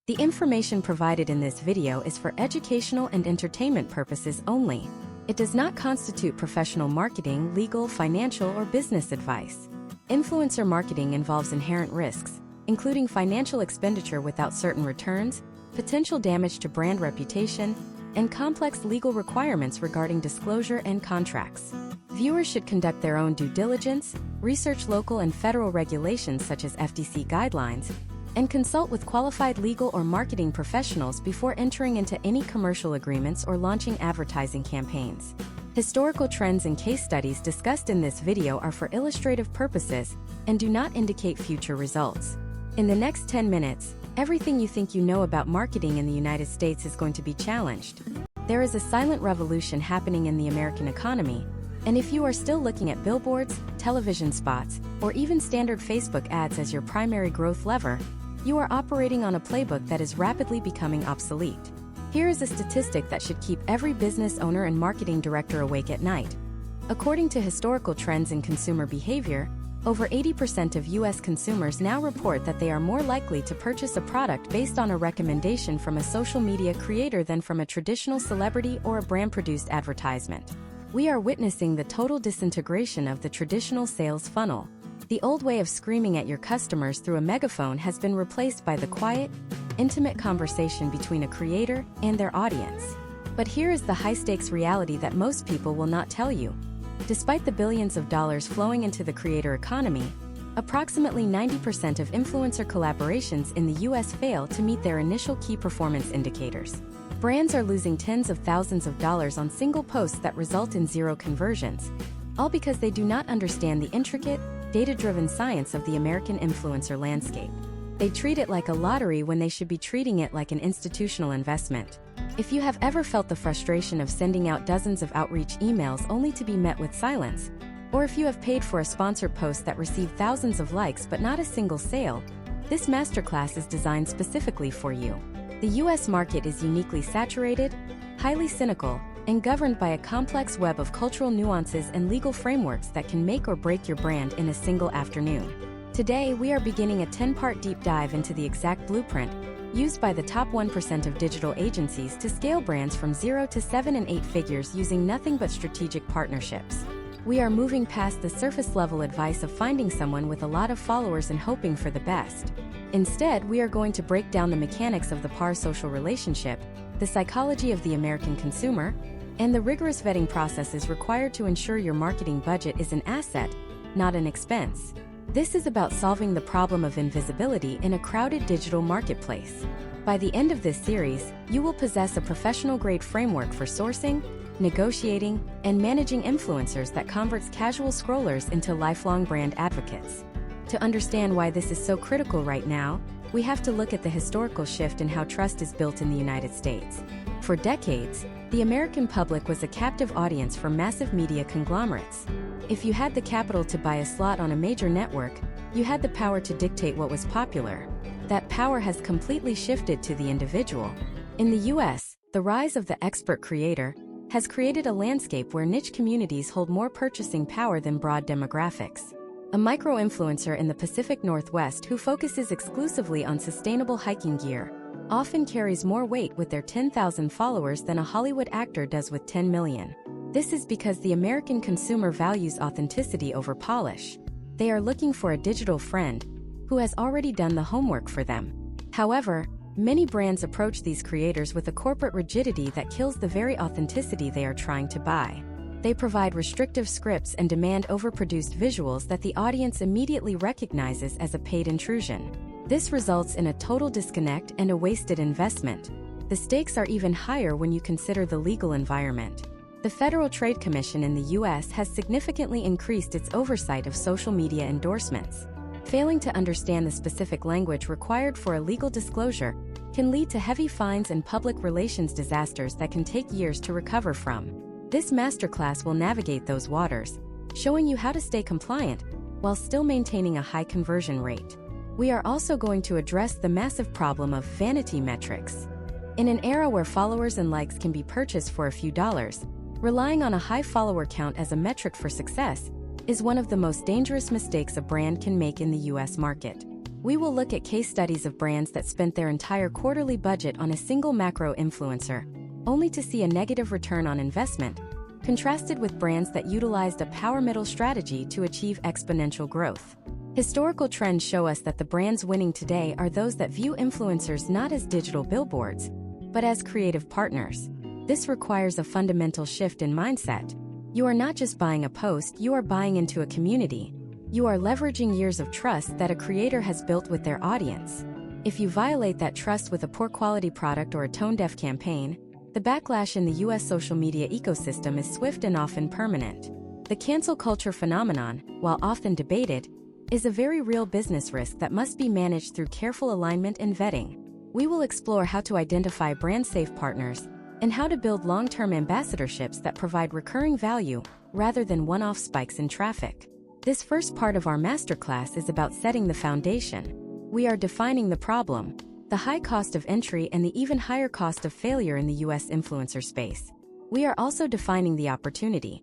The information provided in this video is for educational and entertainment purposes only. It does not constitute professional marketing, legal, financial, or business advice. Influencer marketing involves inherent risks, including financial expenditure without certain returns, potential damage to brand reputation, and complex legal requirements regarding disclosure and contracts. Viewers should conduct their own due diligence, research local and federal regulations such as FTC guidelines, and consult with qualified legal or marketing professionals before entering into any commercial agreements or launching advertising campaigns. Historical trends and case studies discussed in this video are for illustrative purposes and do not indicate future results. In the next 10 minutes, everything you think you know about marketing in the United States is going to be challenged. There is a silent revolution happening in the American economy, and if you are still looking at billboards, television spots, or even standard Facebook ads as your primary growth lever, you are operating on a playbook that is rapidly becoming obsolete. Here is a statistic that should keep every business owner and marketing director awake at night. According to historical trends in consumer behavior, over 80% of U.S. consumers now report that they are more likely to purchase a product based on a recommendation from a social media creator than from a traditional celebrity or a brand-produced advertisement. We are witnessing the total disintegration of the traditional sales funnel. The old way of screaming at your customers through a megaphone has been replaced by the quiet, intimate conversation between a creator and their audience. But here is the high-stakes reality that most people will not tell you. Despite the billions of dollars flowing into the creator economy, approximately 90% of influencer collaborations in the US fail to meet their initial key performance indicators. Brands are losing tens of thousands of dollars on single posts that result in zero conversions, all because they do not understand the intricate, data-driven science of the American influencer landscape. They treat it like a lottery when they should be treating it like an institutional investment. If you have ever felt the frustration of sending out dozens of outreach emails only to be met with silence, or if you have paid for a sponsored post that received thousands of likes but not a single sale, this masterclass is designed specifically for you. The US market is uniquely saturated, highly cynical, and governed by a complex web of cultural nuances and legal frameworks that can make or break your brand in a single afternoon. Today, we are beginning a 10-part deep dive into the exact blueprint used by the top 1% of digital agencies to scale brands from 0 to 7 and 8 figures using nothing but strategic partnerships. We are moving past the surface-level advice of finding someone with a lot of followers and hoping for the best. Instead, we are going to break down the mechanics of the parasocial relationship, the psychology of the American consumer, and the rigorous vetting processes required to ensure your marketing budget is an asset, not an expense. This is about solving the problem of invisibility in a crowded digital marketplace. By the end of this series, you will possess a professional-grade framework for sourcing, negotiating, and managing influencers that converts casual scrollers into lifelong brand advocates. To understand why this is so critical right now, we have to look at the historical shift in how trust is built in the United States. For decades, the American public was a captive audience for massive media conglomerates. If you had the capital to buy a slot on a major network, you had the power to dictate what was popular. That power has completely shifted to the individual. In the US, the rise of the expert creator has created a landscape where niche communities hold more purchasing power than broad demographics. A micro-influencer in the Pacific Northwest who focuses exclusively on sustainable hiking gear often carries more weight with their 10,000 followers than a Hollywood actor does with 10 million. This is because the American consumer values authenticity over polish. They are looking for a digital friend who has already done the homework for them. However, many brands approach these creators with a corporate rigidity that kills the very authenticity they are trying to buy. They provide restrictive scripts and demand overproduced visuals that the audience immediately recognizes as a paid intrusion. This results in a total disconnect and a wasted investment. The stakes are even higher when you consider the legal environment. The Federal Trade Commission in the U.S. has significantly increased its oversight of social media endorsements. Failing to understand the specific language required for a legal disclosure can lead to heavy fines and public relations disasters that can take years to recover from. This masterclass will navigate those waters, showing you how to stay compliant while still maintaining a high conversion rate. We are also going to address the massive problem of vanity metrics. In an era where followers and likes can be purchased for a few dollars, relying on a high follower count as a metric for success is one of the most dangerous mistakes a brand can make in the US market. We will look at case studies of brands that spent their entire quarterly budget on a single macro influencer, only to see a negative return on investment, contrasted with brands that utilized a power middle strategy to achieve exponential growth. Historical trends show us that the brands winning today are those that view influencers not as digital billboards, but as creative partners. This requires a fundamental shift in mindset. You are not just buying a post, you are buying into a community. You are leveraging years of trust that a creator has built with their audience. If you violate that trust with a poor quality product or a tone-deaf campaign, the backlash in the US social media ecosystem is swift and often permanent. The cancel culture phenomenon, while often debated, is a very real business risk that must be managed through careful alignment and vetting. We will explore how to identify brand-safe partners and how to build long-term ambassadorships that provide recurring value rather than one-off spikes in traffic. This first part of our masterclass is about setting the foundation. We are defining the problem, the high cost of entry and the even higher cost of failure in the US influencer space. We are also defining the opportunity,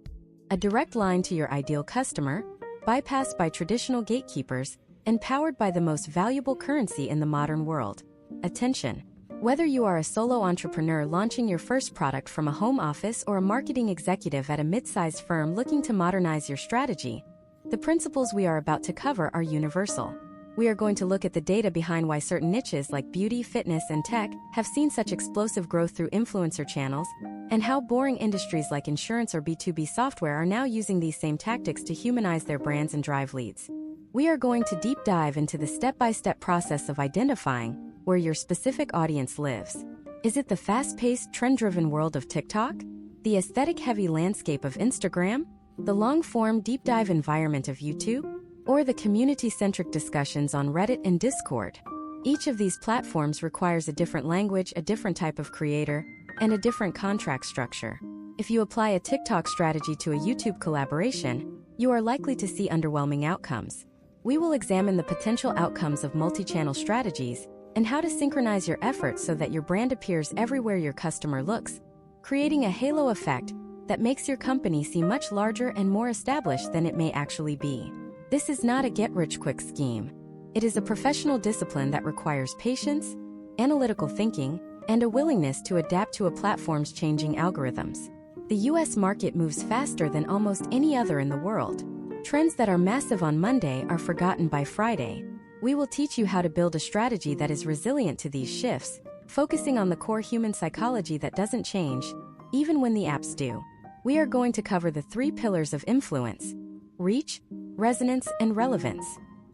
a direct line to your ideal customer, bypassed by traditional gatekeepers, and powered by the most valuable currency in the modern world: attention. Whether you are a solo entrepreneur launching your first product from a home office or a marketing executive at a mid-sized firm looking to modernize your strategy, the principles we are about to cover are universal. We are going to look at the data behind why certain niches like beauty, fitness, and tech have seen such explosive growth through influencer channels, and how boring industries like insurance or B2B software are now using these same tactics to humanize their brands and drive leads. We are going to deep dive into the step-by-step process of identifying where your specific audience lives. Is it the fast-paced, trend-driven world of TikTok? The aesthetic-heavy landscape of Instagram? The long-form, deep-dive environment of YouTube? Or the community-centric discussions on Reddit and Discord? Each of these platforms requires a different language, a different type of creator, and a different contract structure. If you apply a TikTok strategy to a YouTube collaboration, you are likely to see underwhelming outcomes. We will examine the potential outcomes of multi-channel strategies and how to synchronize your efforts so that your brand appears everywhere your customer looks, creating a halo effect that makes your company seem much larger and more established than it may actually be. This is not a get-rich-quick scheme. It is a professional discipline that requires patience, analytical thinking, and a willingness to adapt to a platform's changing algorithms. The US market moves faster than almost any other in the world. Trends that are massive on Monday are forgotten by Friday. We will teach you how to build a strategy that is resilient to these shifts, focusing on the core human psychology that doesn't change, even when the apps do. We are going to cover the 3 pillars of influence: reach, resonance, and relevance.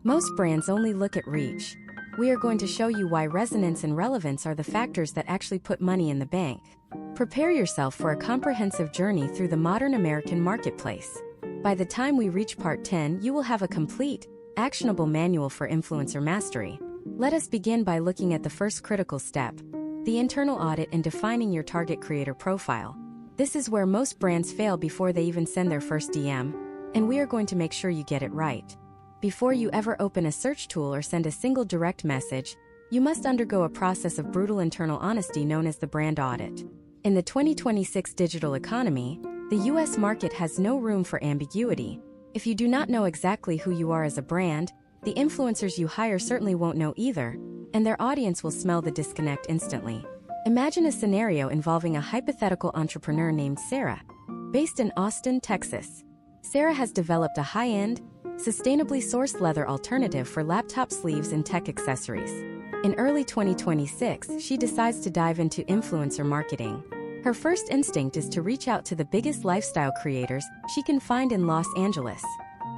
Most brands only look at reach. We are going to show you why resonance and relevance are the factors that actually put money in the bank. Prepare yourself for a comprehensive journey through the modern American marketplace. By the time we reach part 10, you will have a complete, actionable manual for influencer mastery. Let us begin by looking at the first critical step, the internal audit and defining your target creator profile. This is where most brands fail before they even send their first DM, and we are going to make sure you get it right. Before you ever open a search tool or send a single direct message, you must undergo a process of brutal internal honesty known as the brand audit. In the 2026 digital economy, the US market has no room for ambiguity. If you do not know exactly who you are as a brand, the influencers you hire certainly won't know either, and their audience will smell the disconnect instantly. Imagine a scenario involving a hypothetical entrepreneur named Sarah, based in Austin, Texas. Sarah has developed a high-end, sustainably sourced leather alternative for laptop sleeves and tech accessories. In early 2026, she decides to dive into influencer marketing. Her first instinct is to reach out to the biggest lifestyle creators she can find in Los Angeles.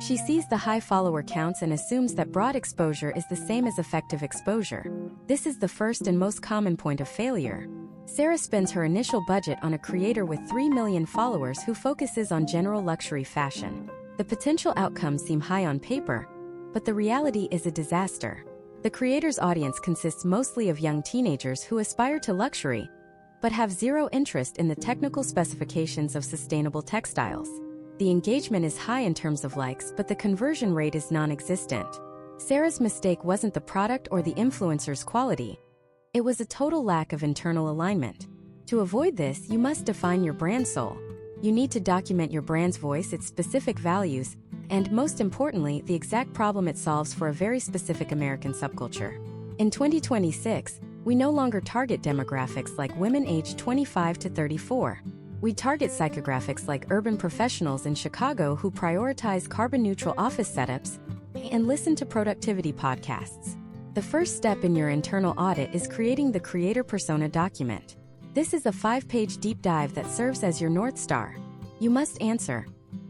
She sees the high follower counts and assumes that broad exposure is the same as effective exposure. This is the first and most common point of failure. Sarah spends her initial budget on a creator with 3 million followers who focuses on general luxury fashion. The potential outcomes seem high on paper, but the reality is a disaster. The creator's audience consists mostly of young teenagers who aspire to luxury, but have zero interest in the technical specifications of sustainable textiles. The engagement is high in terms of likes, but the conversion rate is non-existent. Sarah's mistake wasn't the product or the influencer's quality. It was a total lack of internal alignment. To avoid this, you must define your brand soul. You need to document your brand's voice, its specific values, and, most importantly, the exact problem it solves for a very specific American subculture. In 2026, we no longer target demographics like women aged 25 to 34. We target psychographics like urban professionals in Chicago who prioritize carbon-neutral office setups and listen to productivity podcasts. The first step in your internal audit is creating the Creator Persona document. This is a 5-page deep dive that serves as your North Star. You must answer: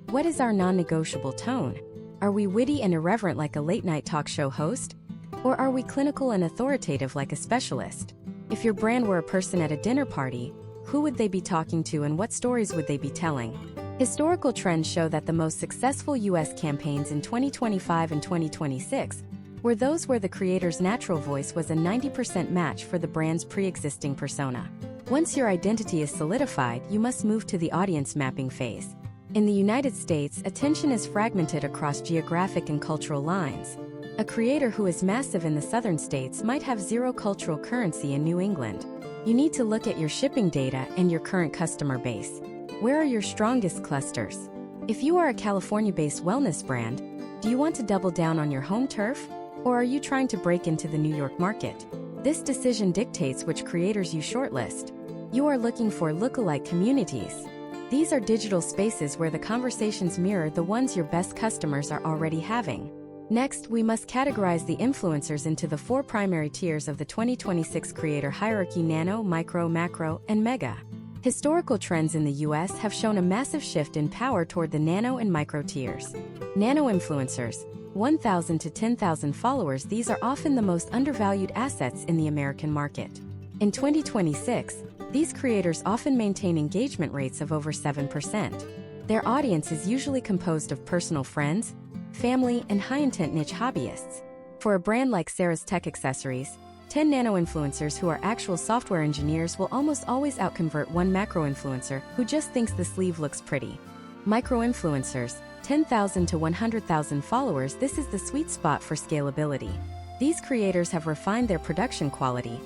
what is our non-negotiable tone? Are we witty and irreverent like a late-night talk show host? Or are we clinical and authoritative like a specialist? If your brand were a person at a dinner party, who would they be talking to and what stories would they be telling? Historical trends show that the most successful U.S. campaigns in 2025 and 2026 were those where the creator's natural voice was a 90% match for the brand's pre-existing persona. Once your identity is solidified, you must move to the audience mapping phase. In the United States, attention is fragmented across geographic and cultural lines. A creator who is massive in the southern states might have zero cultural currency in New England. You need to look at your shipping data and your current customer base. Where are your strongest clusters? If you are a California-based wellness brand, do you want to double down on your home turf? Or are you trying to break into the New York market? This decision dictates which creators you shortlist. You are looking for lookalike communities. These are digital spaces where the conversations mirror the ones your best customers are already having. Next, we must categorize the influencers into the 4 primary tiers of the 2026 creator hierarchy: nano, micro, macro, and mega. Historical trends in the US have shown a massive shift in power toward the nano and micro tiers. Nano influencers, 1,000 to 10,000 followers. These are often the most undervalued assets in the American market. In 2026, these creators often maintain engagement rates of over 7%. Their audience is usually composed of personal friends, family, and high-intent niche hobbyists. For a brand like Sarah's Tech Accessories, 10 nano-influencers who are actual software engineers will almost always outconvert one macro-influencer who just thinks the sleeve looks pretty. Micro-influencers, 10,000 to 100,000 followers. This is the sweet spot for scalability. These creators have refined their production quality,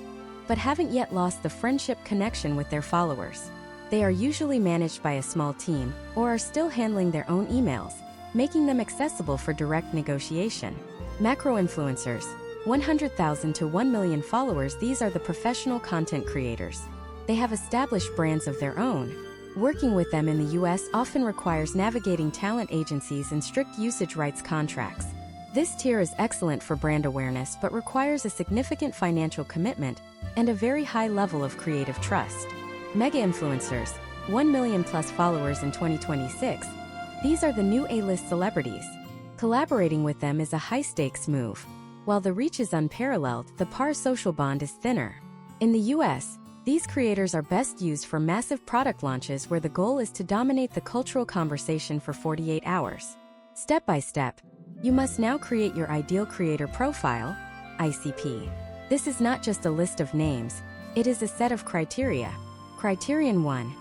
but haven't yet lost the friendship connection with their followers. They are usually managed by a small team or are still handling their own emails, making them accessible for direct negotiation. Macro-influencers, 100,000 to 1 million followers. These are the professional content creators. They have established brands of their own. Working with them in the US often requires navigating talent agencies and strict usage rights contracts. This tier is excellent for brand awareness but requires a significant financial commitment and a very high level of creative trust. Mega-influencers, 1 million plus followers in 2026. These are the new A-list celebrities. Collaborating with them is a high-stakes move. While the reach is unparalleled, the par-social bond is thinner. In the US, these creators are best used for massive product launches where the goal is to dominate the cultural conversation for 48 hours. Step by step, you must now create your ideal creator profile, ICP. This is not just a list of names, it is a set of criteria. Criterion 1.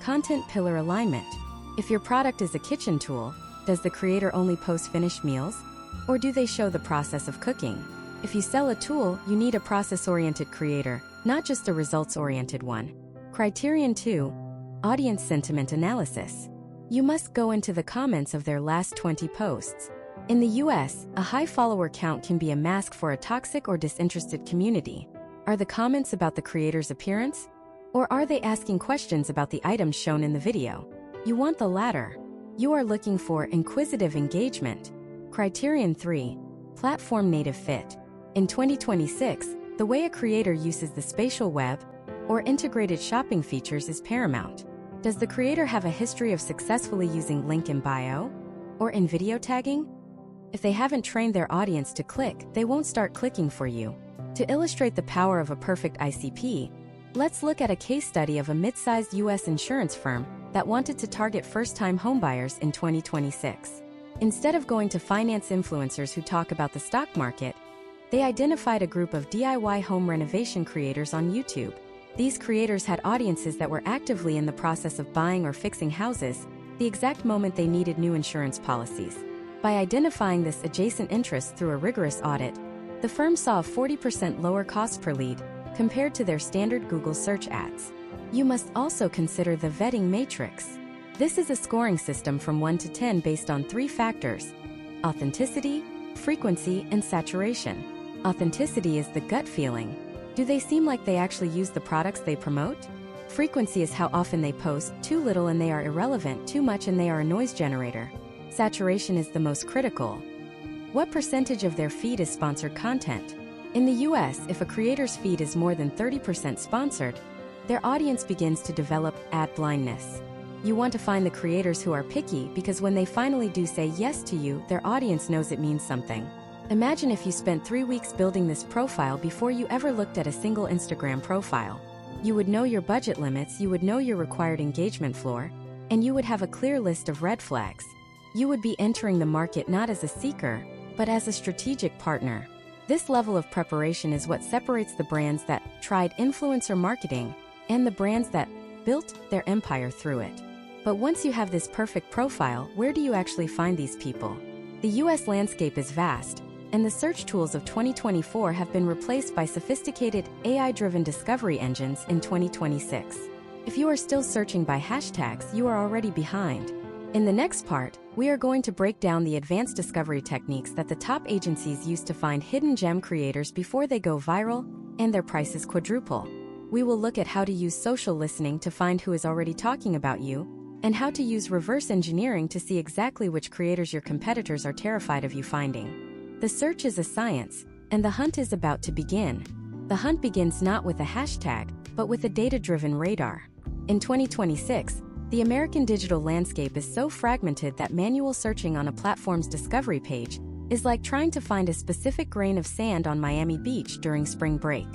Content pillar alignment. If your product is a kitchen tool, does the creator only post finished meals? Or do they show the process of cooking? If you sell a tool, you need a process-oriented creator, not just a results-oriented one. Criterion 2. Audience sentiment analysis. You must go into the comments of their last 20 posts. In the US, a high follower count can be a mask for a toxic or disinterested community. Are the comments about the creator's appearance? Or are they asking questions about the items shown in the video? You want the latter. You are looking for inquisitive engagement. Criterion 3. Platform native fit. In 2026, the way a creator uses the spatial web or integrated shopping features is paramount. Does the creator have a history of successfully using link in bio or in video tagging? If they haven't trained their audience to click, they won't start clicking for you. To illustrate the power of a perfect ICP, let's look at a case study of a mid-sized US insurance firm that wanted to target first-time homebuyers in 2026. Instead of going to finance influencers who talk about the stock market, they identified a group of DIY home renovation creators on YouTube. These creators had audiences that were actively in the process of buying or fixing houses, the exact moment they needed new insurance policies. By identifying this adjacent interest through a rigorous audit, the firm saw a 40% lower cost per lead compared to their standard Google search ads. You must also consider the vetting matrix. This is a scoring system from 1 to 10 based on 3 factors: authenticity, frequency, and saturation. Authenticity is the gut feeling. Do they seem like they actually use the products they promote? Frequency is how often they post, too little and they are irrelevant, too much and they are a noise generator. Saturation is the most critical. What percentage of their feed is sponsored content? In the US, if a creator's feed is more than 30% sponsored, their audience begins to develop ad blindness. You want to find the creators who are picky because when they finally do say yes to you, their audience knows it means something. Imagine if you spent 3 weeks building this profile before you ever looked at a single Instagram profile. You would know your budget limits, you would know your required engagement floor, and you would have a clear list of red flags. You would be entering the market not as a seeker, but as a strategic partner. This level of preparation is what separates the brands that tried influencer marketing and the brands that built their empire through it. But once you have this perfect profile, where do you actually find these people? The US landscape is vast, and the search tools of 2024 have been replaced by sophisticated AI-driven discovery engines in 2026. If you are still searching by hashtags, you are already behind. In the next part, we are going to break down the advanced discovery techniques that the top agencies use to find hidden gem creators before they go viral and their prices quadruple. We will look at how to use social listening to find who is already talking about you, and how to use reverse engineering to see exactly which creators your competitors are terrified of you finding. The search is a science, and the hunt is about to begin. The hunt begins not with a hashtag, but with a data-driven radar. In 2026, the American digital landscape is so fragmented that manual searching on a platform's discovery page is like trying to find a specific grain of sand on Miami Beach during spring break.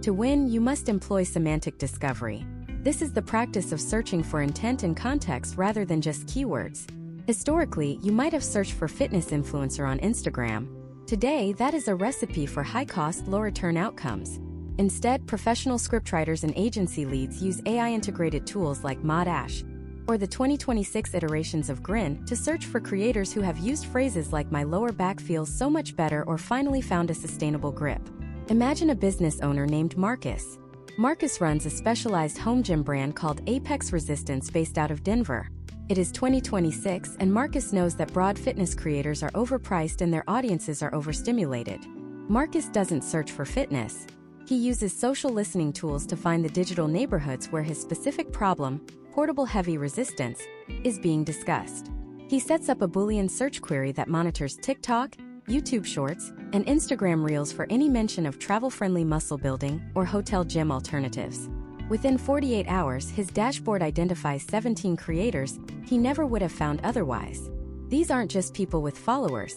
To win, you must employ semantic discovery. This is the practice of searching for intent and context rather than just keywords. Historically, you might have searched for fitness influencer on Instagram. Today, that is a recipe for high-cost, low-return outcomes. Instead, professional scriptwriters and agency leads use AI-integrated tools like Modash or the 2026 iterations of Grin to search for creators who have used phrases like "my lower back feels so much better" or "finally found a sustainable grip." Imagine a business owner named Marcus. Marcus runs a specialized home gym brand called Apex Resistance based out of Denver. It is 2026 and Marcus knows that broad fitness creators are overpriced and their audiences are overstimulated. Marcus doesn't search for fitness. He uses social listening tools to find the digital neighborhoods where his specific problem, portable heavy resistance, is being discussed. He sets up a Boolean search query that monitors TikTok, YouTube Shorts, and Instagram Reels for any mention of travel-friendly muscle building or hotel gym alternatives. Within 48 hours, his dashboard identifies 17 creators he never would have found otherwise. These aren't just people with followers.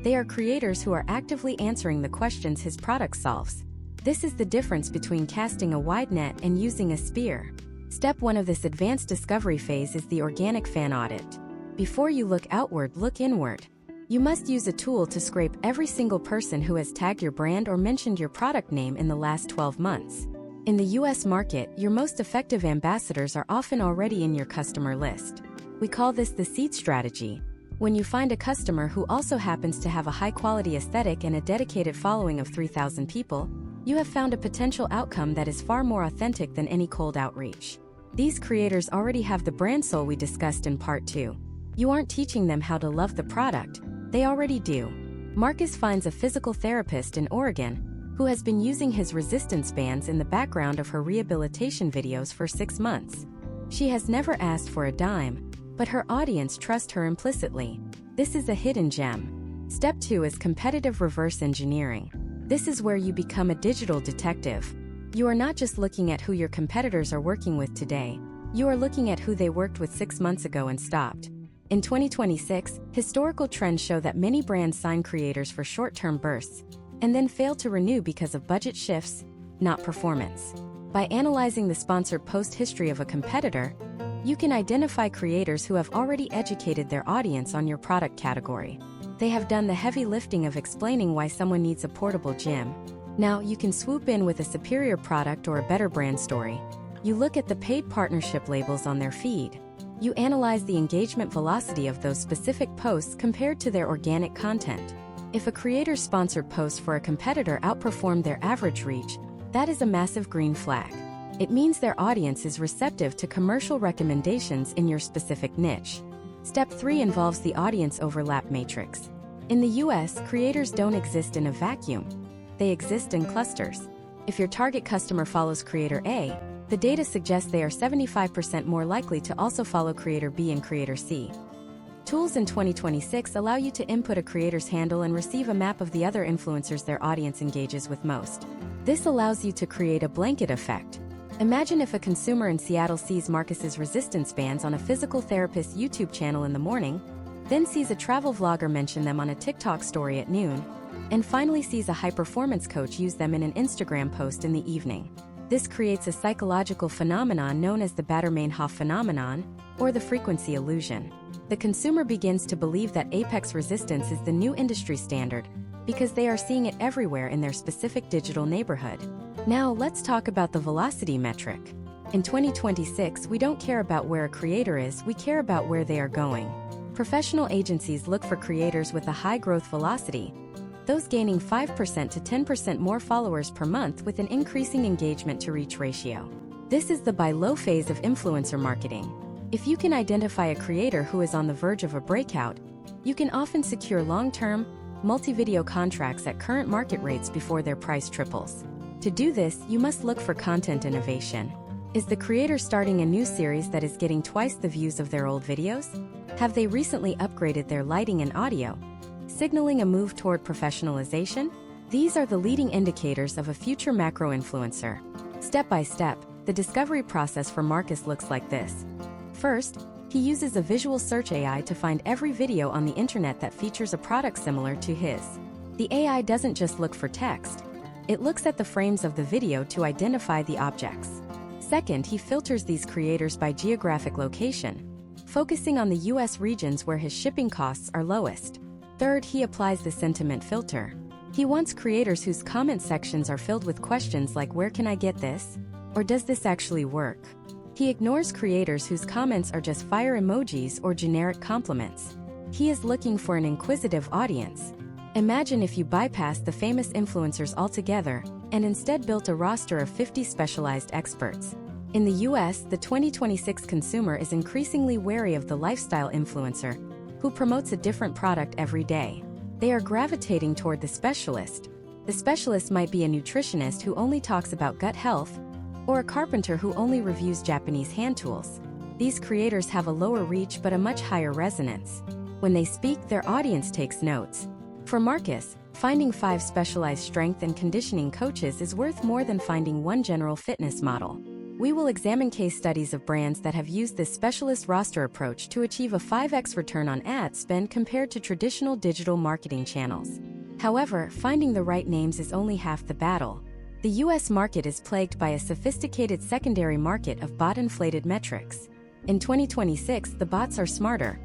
They are creators who are actively answering the questions his product solves. This is the difference between casting a wide net and using a spear. Step 1 of this advanced discovery phase is the organic fan audit. Before you look outward, look inward. You must use a tool to scrape every single person who has tagged your brand or mentioned your product name in the last 12 months. In the US market, your most effective ambassadors are often already in your customer list. We call this the seed strategy. When you find a customer who also happens to have a high-quality aesthetic and a dedicated following of 3,000 people, you have found a potential outcome that is far more authentic than any cold outreach. These creators already have the brand soul we discussed in part 2. You aren't teaching them how to love the product, they already do. Marcus finds a physical therapist in Oregon who has been using his resistance bands in the background of her rehabilitation videos for 6 months. She has never asked for a dime, but her audience trusts her implicitly. This is a hidden gem. Step 2 is competitive reverse engineering. This is where you become a digital detective. You are not just looking at who your competitors are working with today, you are looking at who they worked with 6 months ago and stopped. In 2026, historical trends show that many brands sign creators for short-term bursts and then fail to renew because of budget shifts, not performance. By analyzing the sponsored post history of a competitor, you can identify creators who have already educated their audience on your product category. They have done the heavy lifting of explaining why someone needs a portable gym. Now you can swoop in with a superior product or a better brand story. You look at the paid partnership labels on their feed. You analyze the engagement velocity of those specific posts compared to their organic content. If a creator's sponsored post for a competitor outperformed their average reach, that is a massive green flag. It means their audience is receptive to commercial recommendations in your specific niche. Step 3 involves the audience overlap matrix. In the US, creators don't exist in a vacuum. They exist in clusters. If your target customer follows creator A, the data suggests they are 75% more likely to also follow creator B and creator C. Tools in 2026 allow you to input a creator's handle and receive a map of the other influencers their audience engages with most. This allows you to create a blanket effect. Imagine if a consumer in Seattle sees Marcus's resistance bands on a physical therapist YouTube channel in the morning, then sees a travel vlogger mention them on a TikTok story at noon, and finally sees a high-performance coach use them in an Instagram post in the evening. This creates a psychological phenomenon known as the Baader-Meinhof phenomenon, or the frequency illusion. The consumer begins to believe that apex resistance is the new industry standard, because they are seeing it everywhere in their specific digital neighborhood. Now let's talk about the velocity metric. In 2026, we don't care about where a creator is, we care about where they are going. Professional agencies look for creators with a high growth velocity, those gaining 5% to 10% more followers per month with an increasing engagement to reach ratio. This is the buy-low phase of influencer marketing. If you can identify a creator who is on the verge of a breakout, you can often secure long-term, multi-video contracts at current market rates before their price triples. To do this, you must look for content innovation. Is the creator starting a new series that is getting twice the views of their old videos? Have they recently upgraded their lighting and audio, signaling a move toward professionalization? These are the leading indicators of a future macro influencer. Step by step, the discovery process for Marcus looks like this. First, he uses a visual search AI to find every video on the internet that features a product similar to his. The AI doesn't just look for text. It looks at the frames of the video to identify the objects. Second, he filters these creators by geographic location, focusing on the US regions where his shipping costs are lowest. Third, he applies the sentiment filter. He wants creators whose comment sections are filled with questions like "Where can I get this?" or "Does this actually work?" He ignores creators whose comments are just fire emojis or generic compliments. He is looking for an inquisitive audience. Imagine if you bypassed the famous influencers altogether and instead built a roster of 50 specialized experts. In the US, the 2026 consumer is increasingly wary of the lifestyle influencer who promotes a different product every day. They are gravitating toward the specialist. The specialist might be a nutritionist who only talks about gut health, or a carpenter who only reviews Japanese hand tools. These creators have a lower reach but a much higher resonance. When they speak, their audience takes notes. For Marcus, finding 5 specialized strength and conditioning coaches is worth more than finding one general fitness model. We will examine case studies of brands that have used this specialist roster approach to achieve a 5x return on ad spend compared to traditional digital marketing channels. However, finding the right names is only half the battle. The US market is plagued by a sophisticated secondary market of bot-inflated metrics. In 2026, the bots are smarter.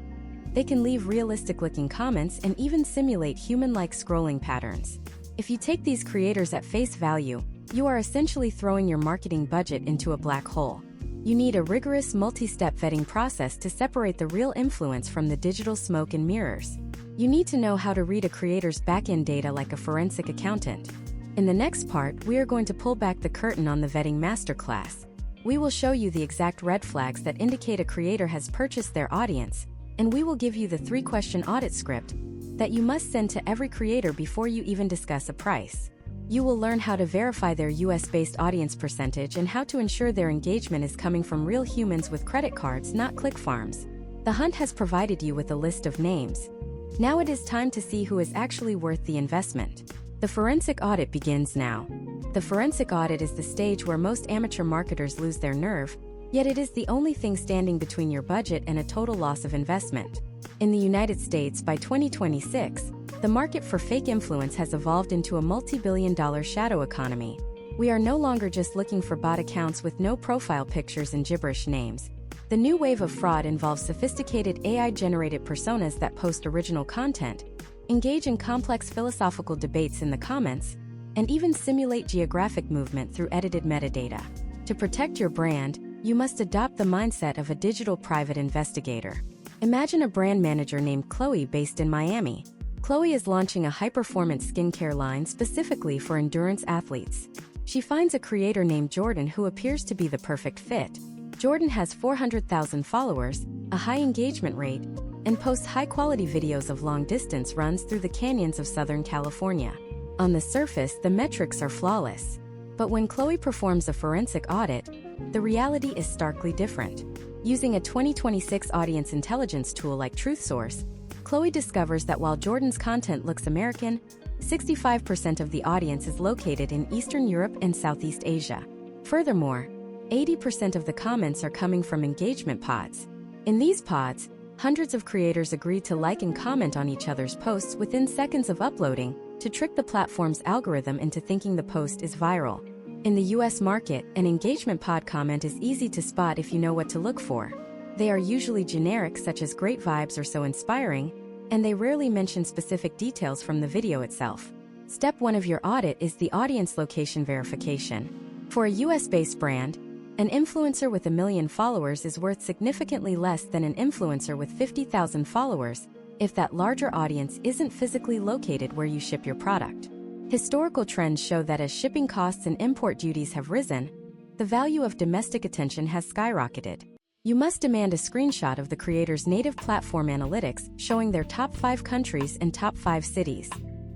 They can leave realistic-looking comments and even simulate human-like scrolling patterns. If you take these creators at face value, you are essentially throwing your marketing budget into a black hole. You need a rigorous multi-step vetting process to separate the real influence from the digital smoke and mirrors. You need to know how to read a creator's back-end data like a forensic accountant. In the next part, we are going to pull back the curtain on the vetting masterclass. We will show you the exact red flags that indicate a creator has purchased their audience, and we will give you the 3-question audit script that you must send to every creator before you even discuss a price. You will learn how to verify their US-based audience percentage and how to ensure their engagement is coming from real humans with credit cards, not click farms. The hunt has provided you with a list of names. Now it is time to see who is actually worth the investment. The forensic audit begins now. The forensic audit is the stage where most amateur marketers lose their nerve, yet it is the only thing standing between your budget and a total loss of investment. In the United States, by 2026, the market for fake influence has evolved into a multi-billion-dollar shadow economy. We are no longer just looking for bot accounts with no profile pictures and gibberish names. The new wave of fraud involves sophisticated AI-generated personas that post original content, engage in complex philosophical debates in the comments, and even simulate geographic movement through edited metadata. To protect your brand, you must adopt the mindset of a digital private investigator. Imagine a brand manager named Chloe based in Miami. Chloe is launching a high-performance skincare line specifically for endurance athletes. She finds a creator named Jordan who appears to be the perfect fit. Jordan has 400,000 followers, a high engagement rate, and posts high-quality videos of long-distance runs through the canyons of Southern California. On the surface, the metrics are flawless. But when Chloe performs a forensic audit, the reality is starkly different. Using a 2026 audience intelligence tool like TruthSource, Chloe discovers that while Jordan's content looks American, 65% of the audience is located in Eastern Europe and Southeast Asia. Furthermore, 80% of the comments are coming from engagement pods. In these pods, hundreds of creators agree to like and comment on each other's posts within seconds of uploading to trick the platform's algorithm into thinking the post is viral. In the US market, an engagement pod comment is easy to spot if you know what to look for. They are usually generic, such as "great vibes" or "so inspiring," and they rarely mention specific details from the video itself. Step 1 of your audit is the audience location verification. For a US-based brand, an influencer with 1 million followers is worth significantly less than an influencer with 50,000 followers if that larger audience isn't physically located where you ship your product. Historical trends show that as shipping costs and import duties have risen, the value of domestic attention has skyrocketed. You must demand a screenshot of the creator's native platform analytics showing their top 5 countries and top 5 cities.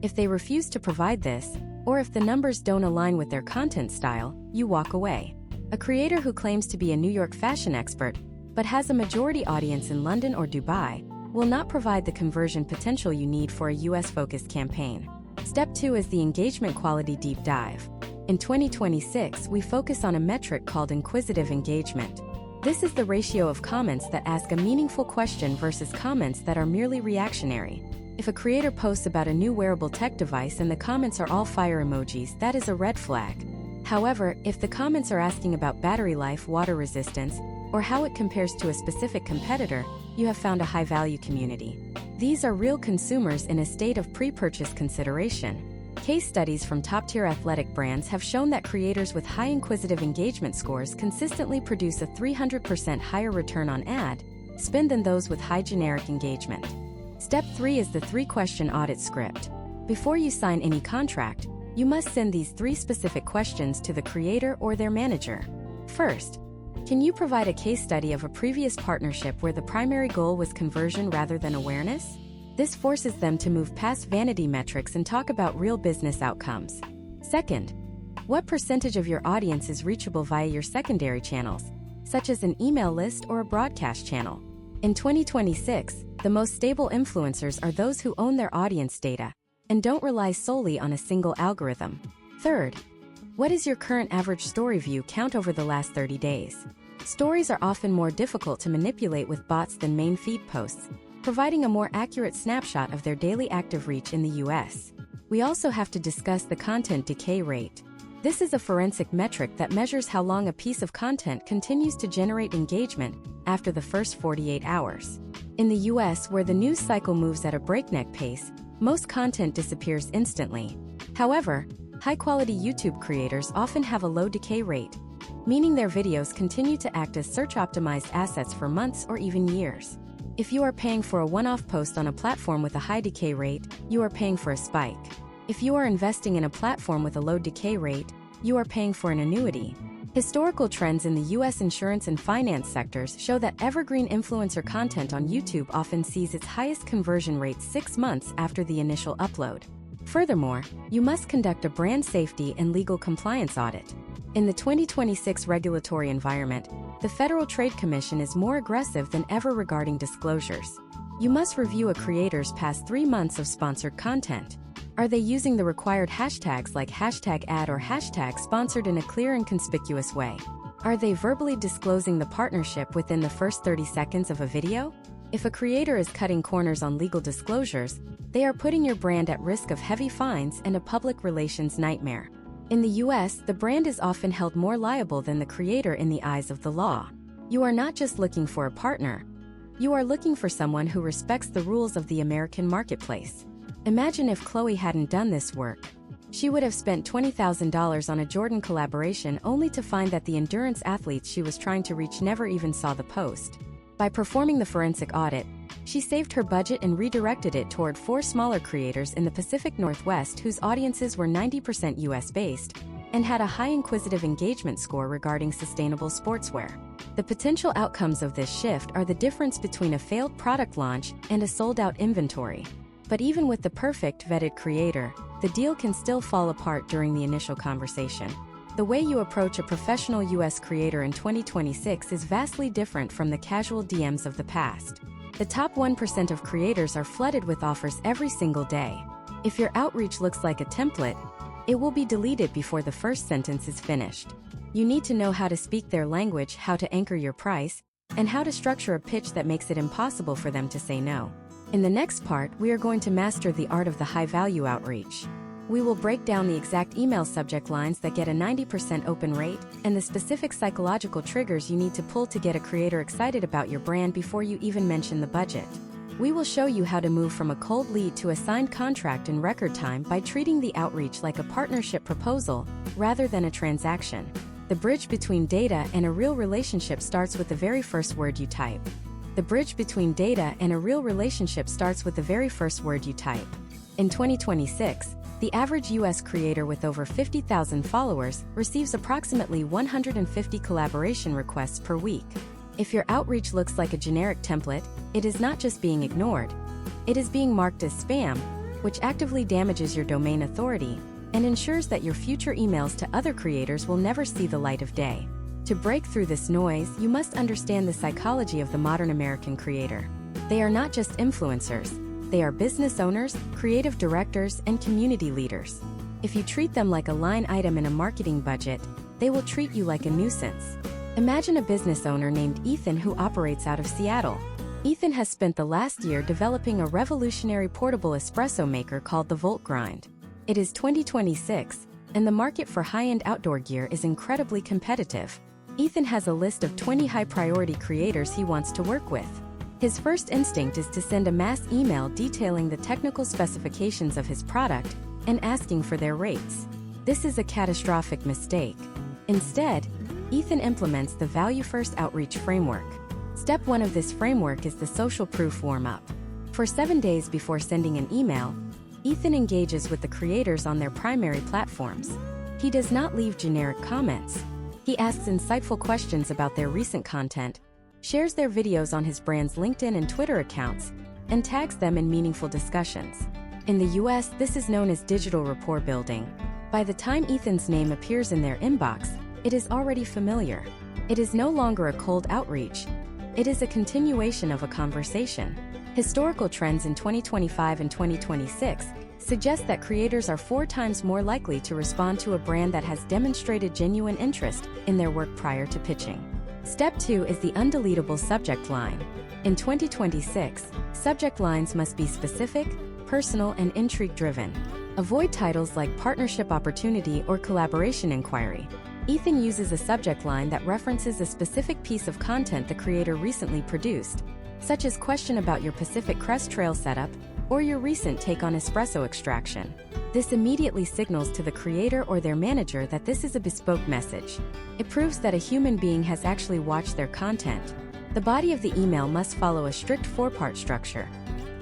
If they refuse to provide this, or if the numbers don't align with their content style, you walk away. A creator who claims to be a New York fashion expert, but has a majority audience in London or Dubai, will not provide the conversion potential you need for a US-focused campaign. Step 2 is the engagement quality deep dive. In 2026, we focus on a metric called inquisitive engagement. This is the ratio of comments that ask a meaningful question versus comments that are merely reactionary. If a creator posts about a new wearable tech device and the comments are all fire emojis, that is a red flag. However, if the comments are asking about battery life, water resistance, or how it compares to a specific competitor, you have found a high-value community. These are real consumers in a state of pre-purchase consideration. Case studies from top-tier athletic brands have shown that creators with high inquisitive engagement scores consistently produce a 300% higher return on ad spend than those with high generic engagement. Step 3 is the 3-question audit script. Before you sign any contract, you must send these 3 specific questions to the creator or their manager. First, can you provide a case study of a previous partnership where the primary goal was conversion rather than awareness? This forces them to move past vanity metrics and talk about real business outcomes. Second, what percentage of your audience is reachable via your secondary channels, such as an email list or a broadcast channel? In 2026, the most stable influencers are those who own their audience data and don't rely solely on a single algorithm. Third, what is your current average story view count over the last 30 days? Stories are often more difficult to manipulate with bots than main feed posts, providing a more accurate snapshot of their daily active reach in the US. We also have to discuss the content decay rate. This is a forensic metric that measures how long a piece of content continues to generate engagement after the first 48 hours. In the US, where the news cycle moves at a breakneck pace, most content disappears instantly. However, high-quality YouTube creators often have a low decay rate, meaning their videos continue to act as search-optimized assets for months or even years. If you are paying for a one-off post on a platform with a high decay rate, you are paying for a spike. If you are investing in a platform with a low decay rate, you are paying for an annuity. Historical trends in the US insurance and finance sectors show that evergreen influencer content on YouTube often sees its highest conversion rate 6 months after the initial upload. Furthermore, you must conduct a brand safety and legal compliance audit. In the 2026 regulatory environment, the Federal Trade Commission is more aggressive than ever regarding disclosures. You must review a creator's past 3 months of sponsored content. Are they using the required hashtags like #ad or #sponsored in a clear and conspicuous way? Are they verbally disclosing the partnership within the first 30 seconds of a video? If a creator is cutting corners on legal disclosures, they are putting your brand at risk of heavy fines and a public relations nightmare. In the US, the brand is often held more liable than the creator in the eyes of the law. You are not just looking for a partner. You are looking for someone who respects the rules of the American marketplace. Imagine if Chloe hadn't done this work. She would have spent $20,000 on a Jordan collaboration only to find that the endurance athletes she was trying to reach never even saw the post. By performing the forensic audit, she saved her budget and redirected it toward 4 smaller creators in the Pacific Northwest whose audiences were 90% US-based, and had a high inquisitive engagement score regarding sustainable sportswear. The potential outcomes of this shift are the difference between a failed product launch and a sold-out inventory. But even with the perfect vetted creator, the deal can still fall apart during the initial conversation. The way you approach a professional US creator in 2026 is vastly different from the casual DMs of the past. The top 1% of creators are flooded with offers every single day. If your outreach looks like a template, it will be deleted before the first sentence is finished. You need to know how to speak their language, how to anchor your price, and how to structure a pitch that makes it impossible for them to say no. In the next part, we are going to master the art of the high-value outreach. We will break down the exact email subject lines that get a 90% open rate and the specific psychological triggers you need to pull to get a creator excited about your brand before you even mention the budget. We will show you how to move from a cold lead to a signed contract in record time by treating the outreach like a partnership proposal rather than a transaction. The bridge between data and a real relationship starts with the very first word you type. The bridge between data and a real relationship starts with the very first word you type. In 2026, the average US creator with over 50,000 followers receives approximately 150 collaboration requests per week. If your outreach looks like a generic template, it is not just being ignored. It is being marked as spam, which actively damages your domain authority and ensures that your future emails to other creators will never see the light of day. To break through this noise, you must understand the psychology of the modern American creator. They are not just influencers. They are business owners, creative directors, and community leaders. If you treat them like a line item in a marketing budget, they will treat you like a nuisance. Imagine a business owner named Ethan who operates out of Seattle. Ethan has spent the last year developing a revolutionary portable espresso maker called the Volt Grind. It is 2026, and the market for high-end outdoor gear is incredibly competitive. Ethan has a list of 20 high-priority creators he wants to work with. His first instinct is to send a mass email detailing the technical specifications of his product and asking for their rates. This is a catastrophic mistake. Instead, Ethan implements the Value-First Outreach Framework. Step 1 of this framework is the social proof warm-up. For 7 days before sending an email, Ethan engages with the creators on their primary platforms. He does not leave generic comments. He asks insightful questions about their recent content, shares their videos on his brand's LinkedIn and Twitter accounts, and tags them in meaningful discussions. In the US, this is known as digital rapport building. By the time Ethan's name appears in their inbox, it is already familiar. It is no longer a cold outreach. It is a continuation of a conversation. Historical trends in 2025 and 2026 suggest that creators are 4 times more likely to respond to a brand that has demonstrated genuine interest in their work prior to pitching. Step 2 is the undeletable subject line. In 2026, subject lines must be specific, personal, and intrigue-driven. Avoid titles like partnership opportunity or collaboration inquiry. Ethan uses a subject line that references a specific piece of content the creator recently produced, such as question about your Pacific Crest Trail setup or your recent take on espresso extraction. This immediately signals to the creator or their manager that this is a bespoke message. It proves that a human being has actually watched their content. The body of the email must follow a strict 4-part structure: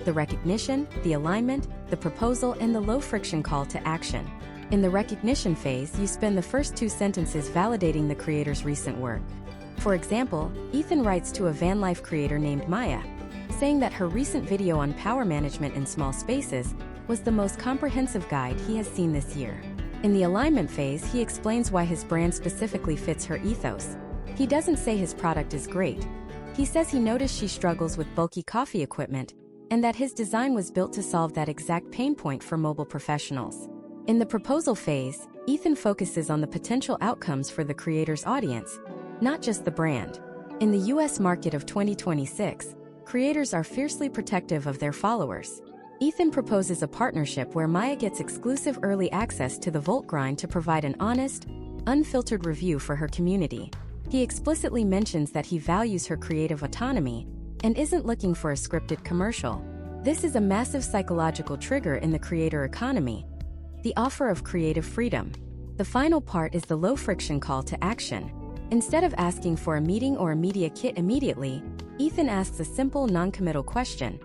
the recognition, the alignment, the proposal, and the low-friction call to action. In the recognition phase, you spend the first 2 sentences validating the creator's recent work. For example, Ethan writes to a van life creator named Maya, saying that her recent video on power management in small spaces was the most comprehensive guide he has seen this year. In the alignment phase, he explains why his brand specifically fits her ethos. He doesn't say his product is great. He says he noticed she struggles with bulky coffee equipment and that his design was built to solve that exact pain point for mobile professionals. In the proposal phase, Ethan focuses on the potential outcomes for the creator's audience, not just the brand. In the US market of 2026, creators are fiercely protective of their followers. Ethan proposes a partnership where Maya gets exclusive early access to the Volt Grind to provide an honest, unfiltered review for her community. He explicitly mentions that he values her creative autonomy and isn't looking for a scripted commercial. This is a massive psychological trigger in the creator economy: the offer of creative freedom. The final part is the low-friction call to action. Instead of asking for a meeting or a media kit immediately, Ethan asks a simple non-committal question: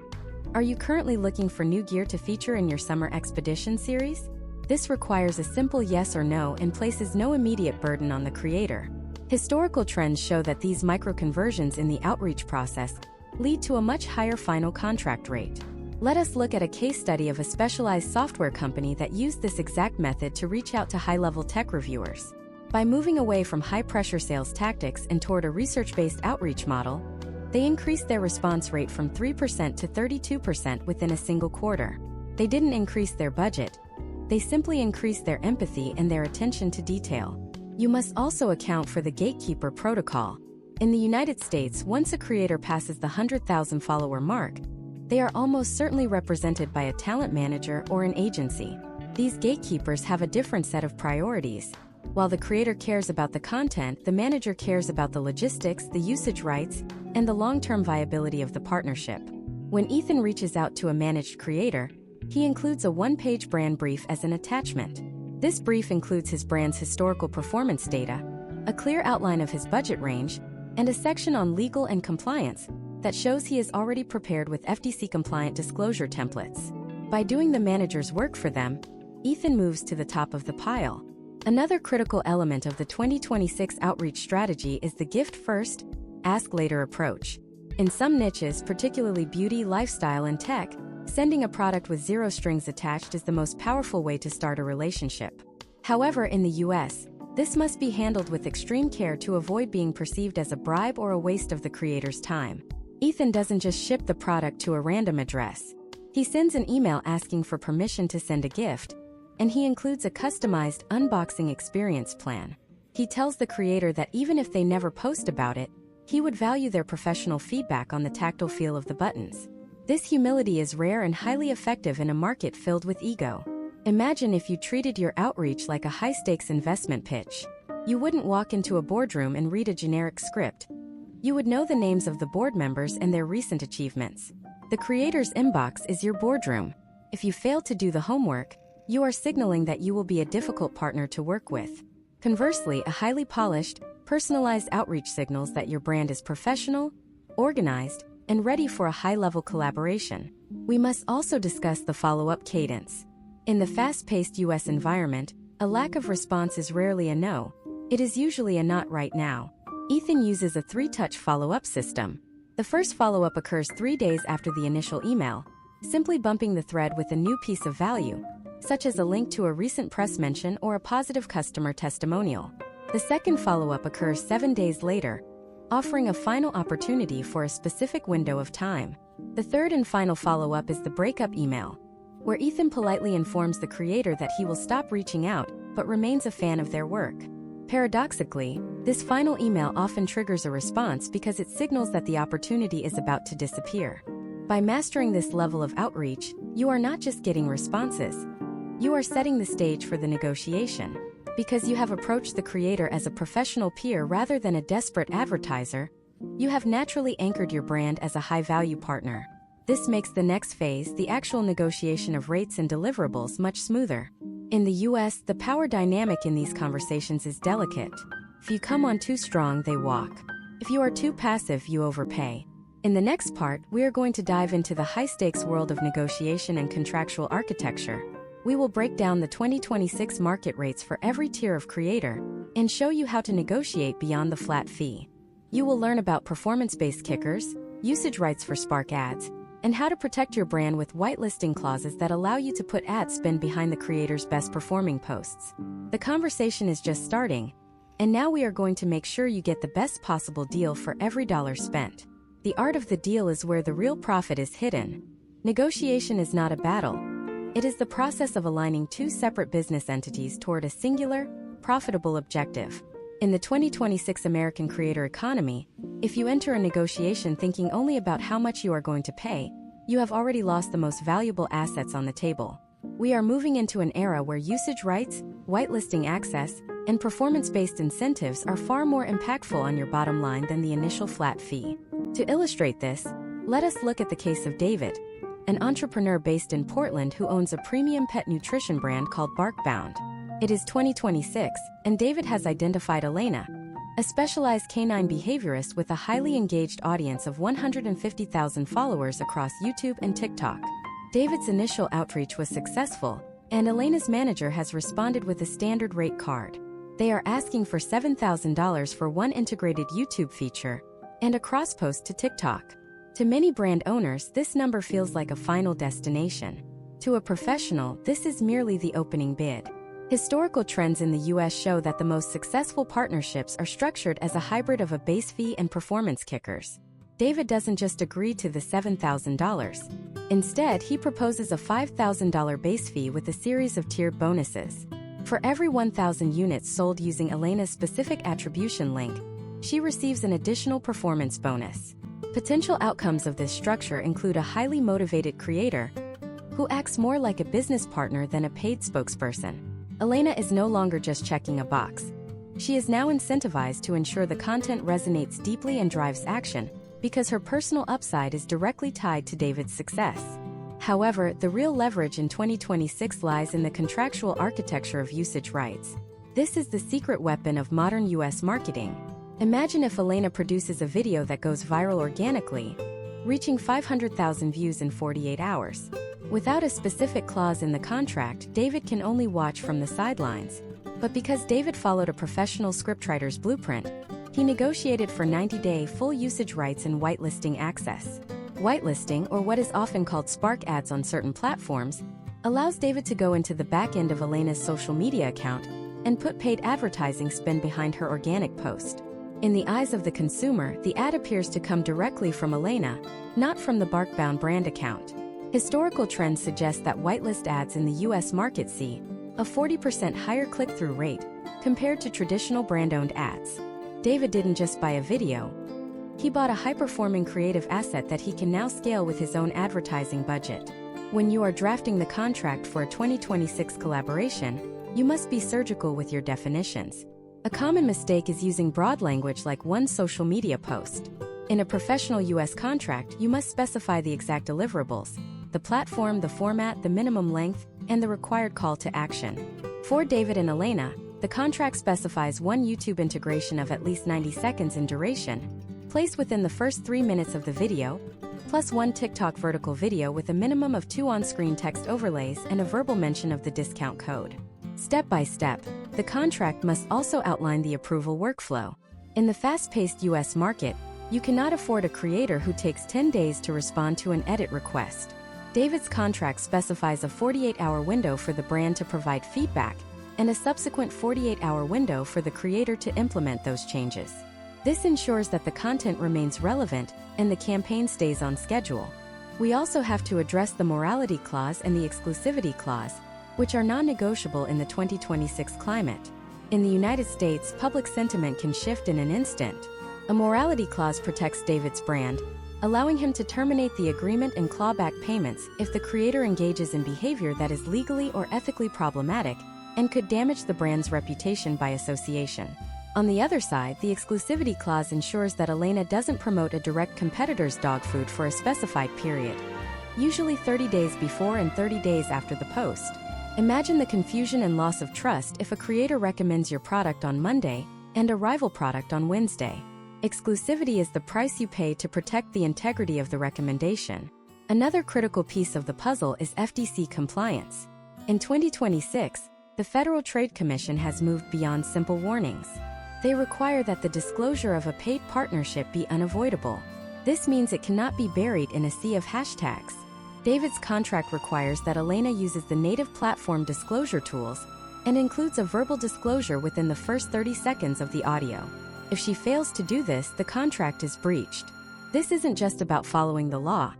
are you currently looking for new gear to feature in your summer expedition series? This requires a simple yes or no and places no immediate burden on the creator. Historical trends show that these micro-conversions in the outreach process lead to a much higher final contract rate. Let us look at a case study of a specialized software company that used this exact method to reach out to high-level tech reviewers. By moving away from high-pressure sales tactics and toward a research-based outreach model, they increased their response rate from 3% to 32% within a single quarter. They didn't increase their budget. They simply increased their empathy and their attention to detail. You must also account for the gatekeeper protocol. In the United States, once a creator passes the 100,000 follower mark, they are almost certainly represented by a talent manager or an agency. These gatekeepers have a different set of priorities. While the creator cares about the content, the manager cares about the logistics, the usage rights, and the long-term viability of the partnership. When Ethan reaches out to a managed creator, he includes a one-page brand brief as an attachment. This brief includes his brand's historical performance data, a clear outline of his budget range, and a section on legal and compliance that shows he is already prepared with FTC-compliant disclosure templates. By doing the manager's work for them, Ethan moves to the top of the pile. Another critical element of the 2026 outreach strategy is the gift first, ask later approach. In some niches, particularly beauty, lifestyle, and tech, sending a product with zero strings attached is the most powerful way to start a relationship. However, in the US, this must be handled with extreme care to avoid being perceived as a bribe or a waste of the creator's time. Ethan doesn't just ship the product to a random address. He sends an email asking for permission to send a gift, and he includes a customized unboxing experience plan. He tells the creator that even if they never post about it, he would value their professional feedback on the tactile feel of the buttons. This humility is rare and highly effective in a market filled with ego. Imagine if you treated your outreach like a high-stakes investment pitch. You wouldn't walk into a boardroom and read a generic script. You would know the names of the board members and their recent achievements. The creator's inbox is your boardroom. If you fail to do the homework, you are signaling that you will be a difficult partner to work with. Conversely, a highly polished, personalized outreach signals that your brand is professional, organized, and ready for a high-level collaboration. We must also discuss the follow-up cadence. In the fast-paced US environment, a lack of response is rarely a no. It is usually a not right now. Ethan uses a 3-touch follow-up system. The first follow-up occurs 3 days after the initial email, simply bumping the thread with a new piece of value, such as a link to a recent press mention or a positive customer testimonial. The second follow-up occurs 7 days later, offering a final opportunity for a specific window of time. The third and final follow-up is the breakup email, where Ethan politely informs the creator that he will stop reaching out, but remains a fan of their work. Paradoxically, this final email often triggers a response because it signals that the opportunity is about to disappear. By mastering this level of outreach, you are not just getting responses. You are setting the stage for the negotiation. Because you have approached the creator as a professional peer rather than a desperate advertiser, you have naturally anchored your brand as a high-value partner. This makes the next phase, the actual negotiation of rates and deliverables, much smoother. In the US, the power dynamic in these conversations is delicate. If you come on too strong, they walk. If you are too passive, you overpay. In the next part, we are going to dive into the high-stakes world of negotiation and contractual architecture. We will break down the 2026 market rates for every tier of creator and show you how to negotiate beyond the flat fee. You will learn about performance-based kickers, usage rights for Spark ads, and how to protect your brand with whitelisting clauses that allow you to put ad spend behind the creator's best-performing posts. The conversation is just starting, and now we are going to make sure you get the best possible deal for every dollar spent. The art of the deal is where the real profit is hidden. Negotiation is not a battle. It is the process of aligning two separate business entities toward a singular, profitable objective. In the 2026 American creator economy, if you enter a negotiation thinking only about how much you are going to pay, you have already lost the most valuable assets on the table. We are moving into an era where usage rights, whitelisting access, and performance-based incentives are far more impactful on your bottom line than the initial flat fee. To illustrate this, let us look at the case of David, an entrepreneur based in Portland who owns a premium pet nutrition brand called Barkbound. It is 2026, and David has identified Elena, a specialized canine behaviorist with a highly engaged audience of 150,000 followers across YouTube and TikTok. David's initial outreach was successful, and Elena's manager has responded with a standard rate card. They are asking for $7,000 for one integrated YouTube feature and a cross-post to TikTok. To many brand owners, this number feels like a final destination. To a professional, this is merely the opening bid. Historical trends in the US show that the most successful partnerships are structured as a hybrid of a base fee and performance kickers. David doesn't just agree to the $7,000. Instead, he proposes a $5,000 base fee with a series of tiered bonuses. For every 1,000 units sold using Elena's specific attribution link, she receives an additional performance bonus. Potential outcomes of this structure include a highly motivated creator who acts more like a business partner than a paid spokesperson. Elena is no longer just checking a box. She is now incentivized to ensure the content resonates deeply and drives action, because her personal upside is directly tied to David's success. However, the real leverage in 2026 lies in the contractual architecture of usage rights. This is the secret weapon of modern US marketing. Imagine if Elena produces a video that goes viral organically, reaching 500,000 views in 48 hours. Without a specific clause in the contract, David can only watch from the sidelines. But because David followed a professional scriptwriter's blueprint, he negotiated for 90-day full usage rights and whitelisting access. Whitelisting, or what is often called spark ads on certain platforms, allows David to go into the back end of Elena's social media account and put paid advertising spend behind her organic post. In the eyes of the consumer, the ad appears to come directly from Elena, not from the Barkbound brand account. Historical trends suggest that whitelist ads in the US market see a 40% higher click-through rate compared to traditional brand-owned ads. David didn't just buy a video. He bought a high-performing creative asset that he can now scale with his own advertising budget. When you are drafting the contract for a 2026 collaboration, you must be surgical with your definitions. A common mistake is using broad language like one social media post. In a professional US contract, you must specify the exact deliverables, the platform, the format, the minimum length, and the required call to action. For David and Elena, the contract specifies one YouTube integration of at least 90 seconds in duration, placed within the first 3 minutes of the video, plus one TikTok vertical video with a minimum of 2 on-screen text overlays and a verbal mention of the discount code. Step by step, the contract must also outline the approval workflow. In the fast-paced US market, you cannot afford a creator who takes 10 days to respond to an edit request. David's contract specifies a 48-hour window for the brand to provide feedback, and a subsequent 48-hour window for the creator to implement those changes. This ensures that the content remains relevant and the campaign stays on schedule. We also have to address the morality clause and the exclusivity clause, which are non-negotiable in the 2026 climate. In the United States, public sentiment can shift in an instant. A morality clause protects David's brand, allowing him to terminate the agreement and claw back payments if the creator engages in behavior that is legally or ethically problematic and could damage the brand's reputation by association. On the other side, the exclusivity clause ensures that Elena doesn't promote a direct competitor's dog food for a specified period, usually 30 days before and 30 days after the post. Imagine the confusion and loss of trust if a creator recommends your product on Monday and a rival product on Wednesday. Exclusivity is the price you pay to protect the integrity of the recommendation. Another critical piece of the puzzle is FTC compliance. In 2026, the Federal Trade Commission has moved beyond simple warnings. They require that the disclosure of a paid partnership be unavoidable. This means it cannot be buried in a sea of hashtags. David's contract requires that Elena uses the native platform disclosure tools and includes a verbal disclosure within the first 30 seconds of the audio. If she fails to do this, the contract is breached. This isn't just about following the law.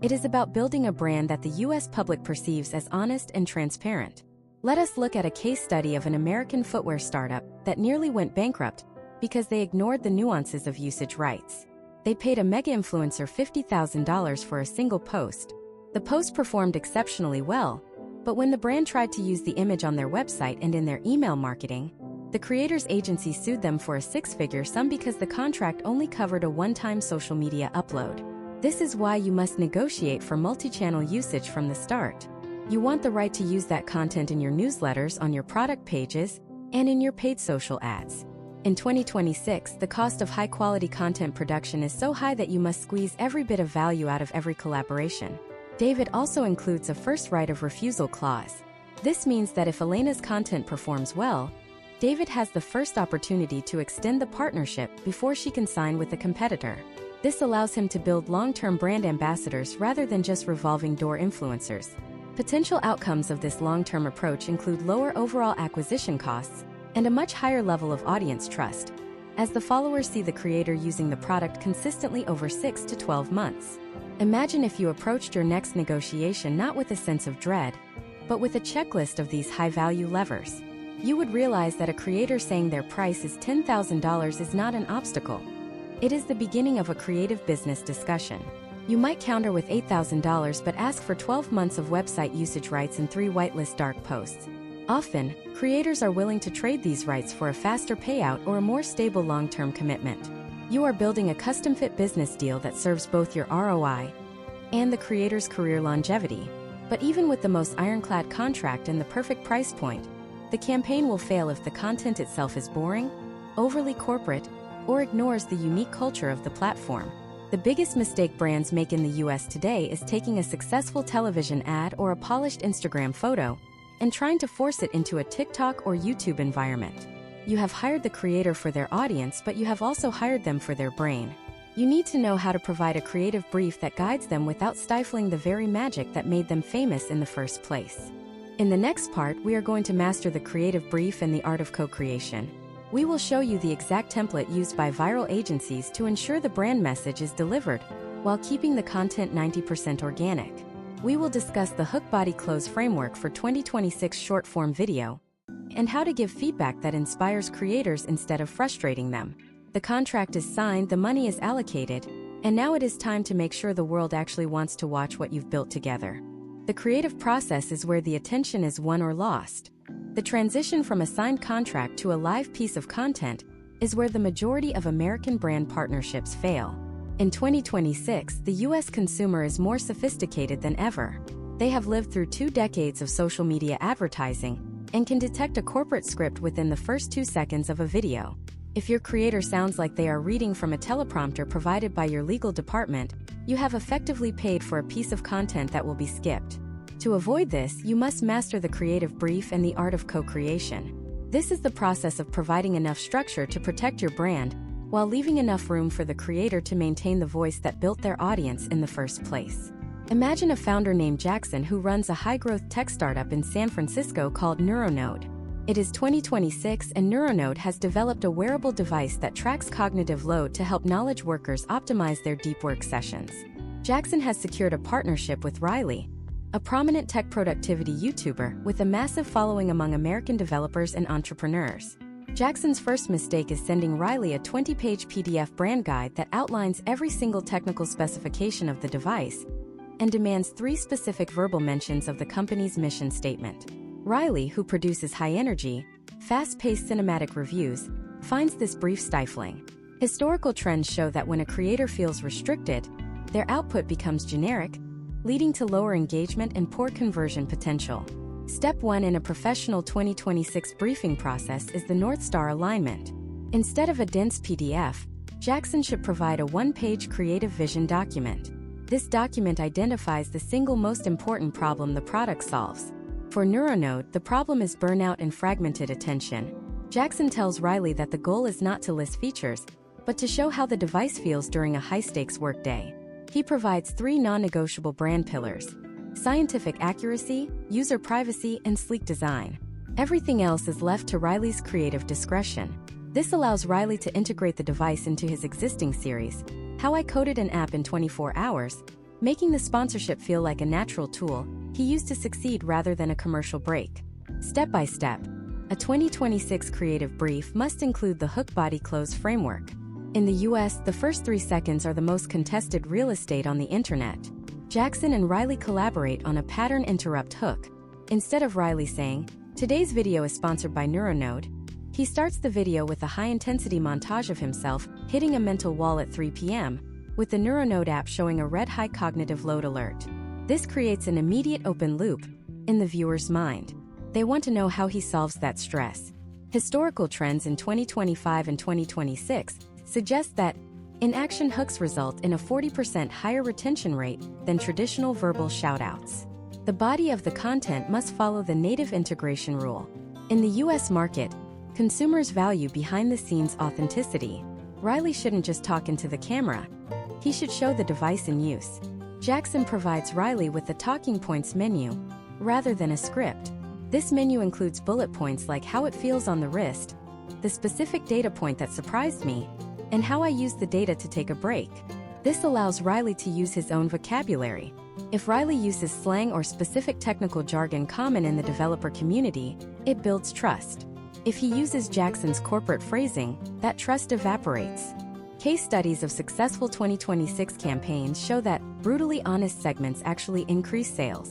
It is about building a brand that the US public perceives as honest and transparent. Let us look at a case study of an American footwear startup that nearly went bankrupt because they ignored the nuances of usage rights. They paid a mega influencer $50,000 for a single post. The post performed exceptionally well, but when the brand tried to use the image on their website and in their email marketing, the creator's agency sued them for a six-figure sum because the contract only covered a one-time social media upload. This is why you must negotiate for multi-channel usage from the start. You want the right to use that content in your newsletters, on your product pages, and in your paid social ads. In 2026, the cost of high-quality content production is so high that you must squeeze every bit of value out of every collaboration. David also includes a first right of refusal clause. This means that if Elena's content performs well, David has the first opportunity to extend the partnership before she can sign with a competitor. This allows him to build long-term brand ambassadors rather than just revolving door influencers. Potential outcomes of this long-term approach include lower overall acquisition costs and a much higher level of audience trust, as the followers see the creator using the product consistently over 6 to 12 months. Imagine if you approached your next negotiation not with a sense of dread, but with a checklist of these high-value levers. You would realize that a creator saying their price is $10,000 is not an obstacle. It is the beginning of a creative business discussion. You might counter with $8,000 but ask for 12 months of website usage rights and 3 whitelist dark posts. Often, creators are willing to trade these rights for a faster payout or a more stable long-term commitment. You are building a custom-fit business deal that serves both your ROI and the creator's career longevity. But even with the most ironclad contract and the perfect price point, the campaign will fail if the content itself is boring, overly corporate, or ignores the unique culture of the platform. The biggest mistake brands make in the US today is taking a successful television ad or a polished Instagram photo and trying to force it into a TikTok or YouTube environment. You have hired the creator for their audience, but you have also hired them for their brain. You need to know how to provide a creative brief that guides them without stifling the very magic that made them famous in the first place. In the next part, we are going to master the creative brief and the art of co-creation. We will show you the exact template used by viral agencies to ensure the brand message is delivered while keeping the content 90% organic. We will discuss the hook body close framework for 2026 short-form video and how to give feedback that inspires creators instead of frustrating them. The contract is signed, the money is allocated, and now it is time to make sure the world actually wants to watch what you've built together. The creative process is where the attention is won or lost. The transition from a signed contract to a live piece of content is where the majority of American brand partnerships fail. In 2026, the US consumer is more sophisticated than ever. They have lived through 2 decades of social media advertising and can detect a corporate script within the first 2 seconds of a video. If your creator sounds like they are reading from a teleprompter provided by your legal department, you have effectively paid for a piece of content that will be skipped. To avoid this, you must master the creative brief and the art of co-creation. This is the process of providing enough structure to protect your brand, while leaving enough room for the creator to maintain the voice that built their audience in the first place. Imagine a founder named Jackson who runs a high-growth tech startup in San Francisco called Neuronode. It is 2026 and Neuronode has developed a wearable device that tracks cognitive load to help knowledge workers optimize their deep work sessions. Jackson has secured a partnership with Riley, a prominent tech productivity YouTuber with a massive following among American developers and entrepreneurs. Jackson's first mistake is sending Riley a 20-page PDF brand guide that outlines every single technical specification of the device and demands 3 specific verbal mentions of the company's mission statement. Riley, who produces high-energy, fast-paced cinematic reviews, finds this brief stifling. Historical trends show that when a creator feels restricted, their output becomes generic, leading to lower engagement and poor conversion potential. Step 1 in a professional 2026 briefing process is the North Star alignment. Instead of a dense PDF, Jackson should provide a 1-page creative vision document. This document identifies the single most important problem the product solves. For Neuronode, the problem is burnout and fragmented attention. Jackson tells Riley that the goal is not to list features, but to show how the device feels during a high-stakes workday. He provides 3 non-negotiable brand pillars: scientific accuracy, user privacy, and sleek design. Everything else is left to Riley's creative discretion. This allows Riley to integrate the device into his existing series, How I Coded an App in 24 Hours, making the sponsorship feel like a natural tool he used to succeed rather than a commercial break. Step by step, a 2026 creative brief must include the hook body close framework. In the US, the first 3 seconds are the most contested real estate on the internet. Jackson and Riley collaborate on a pattern interrupt hook. Instead of Riley saying, "Today's video is sponsored by Neuronode," he starts the video with a high-intensity montage of himself hitting a mental wall at 3 p.m., with the Neuronode app showing a red high cognitive load alert. This creates an immediate open loop in the viewer's mind. They want to know how he solves that stress. Historical trends in 2025 and 2026 suggest that in-action hooks result in a 40% higher retention rate than traditional verbal shoutouts. The body of the content must follow the native integration rule. In the US market, consumers value behind-the-scenes authenticity. Riley shouldn't just talk into the camera. He should show the device in use. Jackson provides Riley with the talking points menu, rather than a script. This menu includes bullet points like how it feels on the wrist, the specific data point that surprised me, and how I used the data to take a break. This allows Riley to use his own vocabulary. If Riley uses slang or specific technical jargon common in the developer community, it builds trust. If he uses Jackson's corporate phrasing, that trust evaporates. Case studies of successful 2026 campaigns show that brutally honest segments actually increase sales.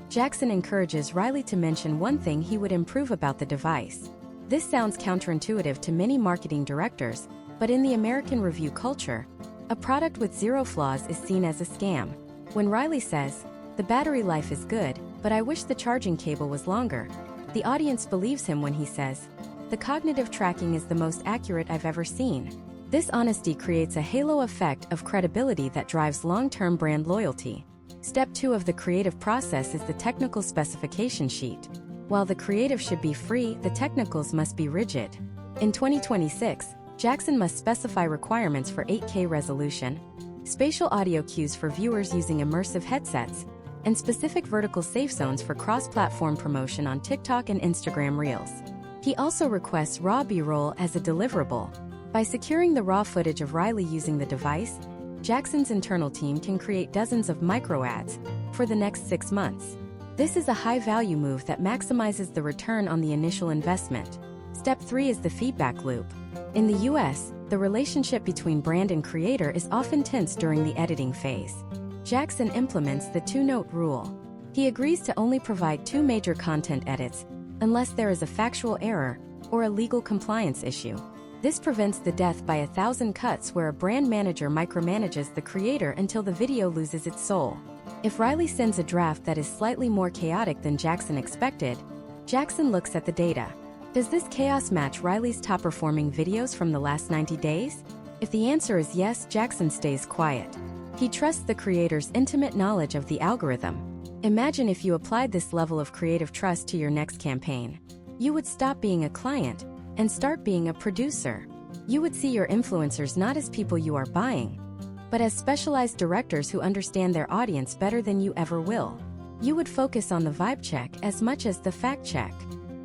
Jackson encourages Riley to mention one thing he would improve about the device. This sounds counterintuitive to many marketing directors, but in the American review culture, a product with zero flaws is seen as a scam. When Riley says, "The battery life is good, but I wish the charging cable was longer," the audience believes him when he says, "The cognitive tracking is the most accurate I've ever seen." This honesty creates a halo effect of credibility that drives long-term brand loyalty. Step 2 of the creative process is the technical specification sheet. While the creative should be free, the technicals must be rigid. In 2026, Jackson must specify requirements for 8K resolution, spatial audio cues for viewers using immersive headsets, and specific vertical safe zones for cross-platform promotion on TikTok and Instagram Reels. He also requests raw B-roll as a deliverable. By securing the raw footage of Riley using the device, Jackson's internal team can create dozens of micro-ads for the next 6 months. This is a high-value move that maximizes the return on the initial investment. Step 3 is the feedback loop. In the US, the relationship between brand and creator is often tense during the editing phase. Jackson implements the 2-note rule. He agrees to only provide 2 major content edits unless there is a factual error or a legal compliance issue. This prevents the death by 1,000 cuts where a brand manager micromanages the creator until the video loses its soul. If Riley sends a draft that is slightly more chaotic than Jackson expected, Jackson looks at the data. Does this chaos match Riley's top-performing videos from the last 90 days? If the answer is yes, Jackson stays quiet. He trusts the creator's intimate knowledge of the algorithm. Imagine if you applied this level of creative trust to your next campaign. You would stop being a client and start being a producer. You would see your influencers not as people you are buying, but as specialized directors who understand their audience better than you ever will. You would focus on the vibe check as much as the fact check.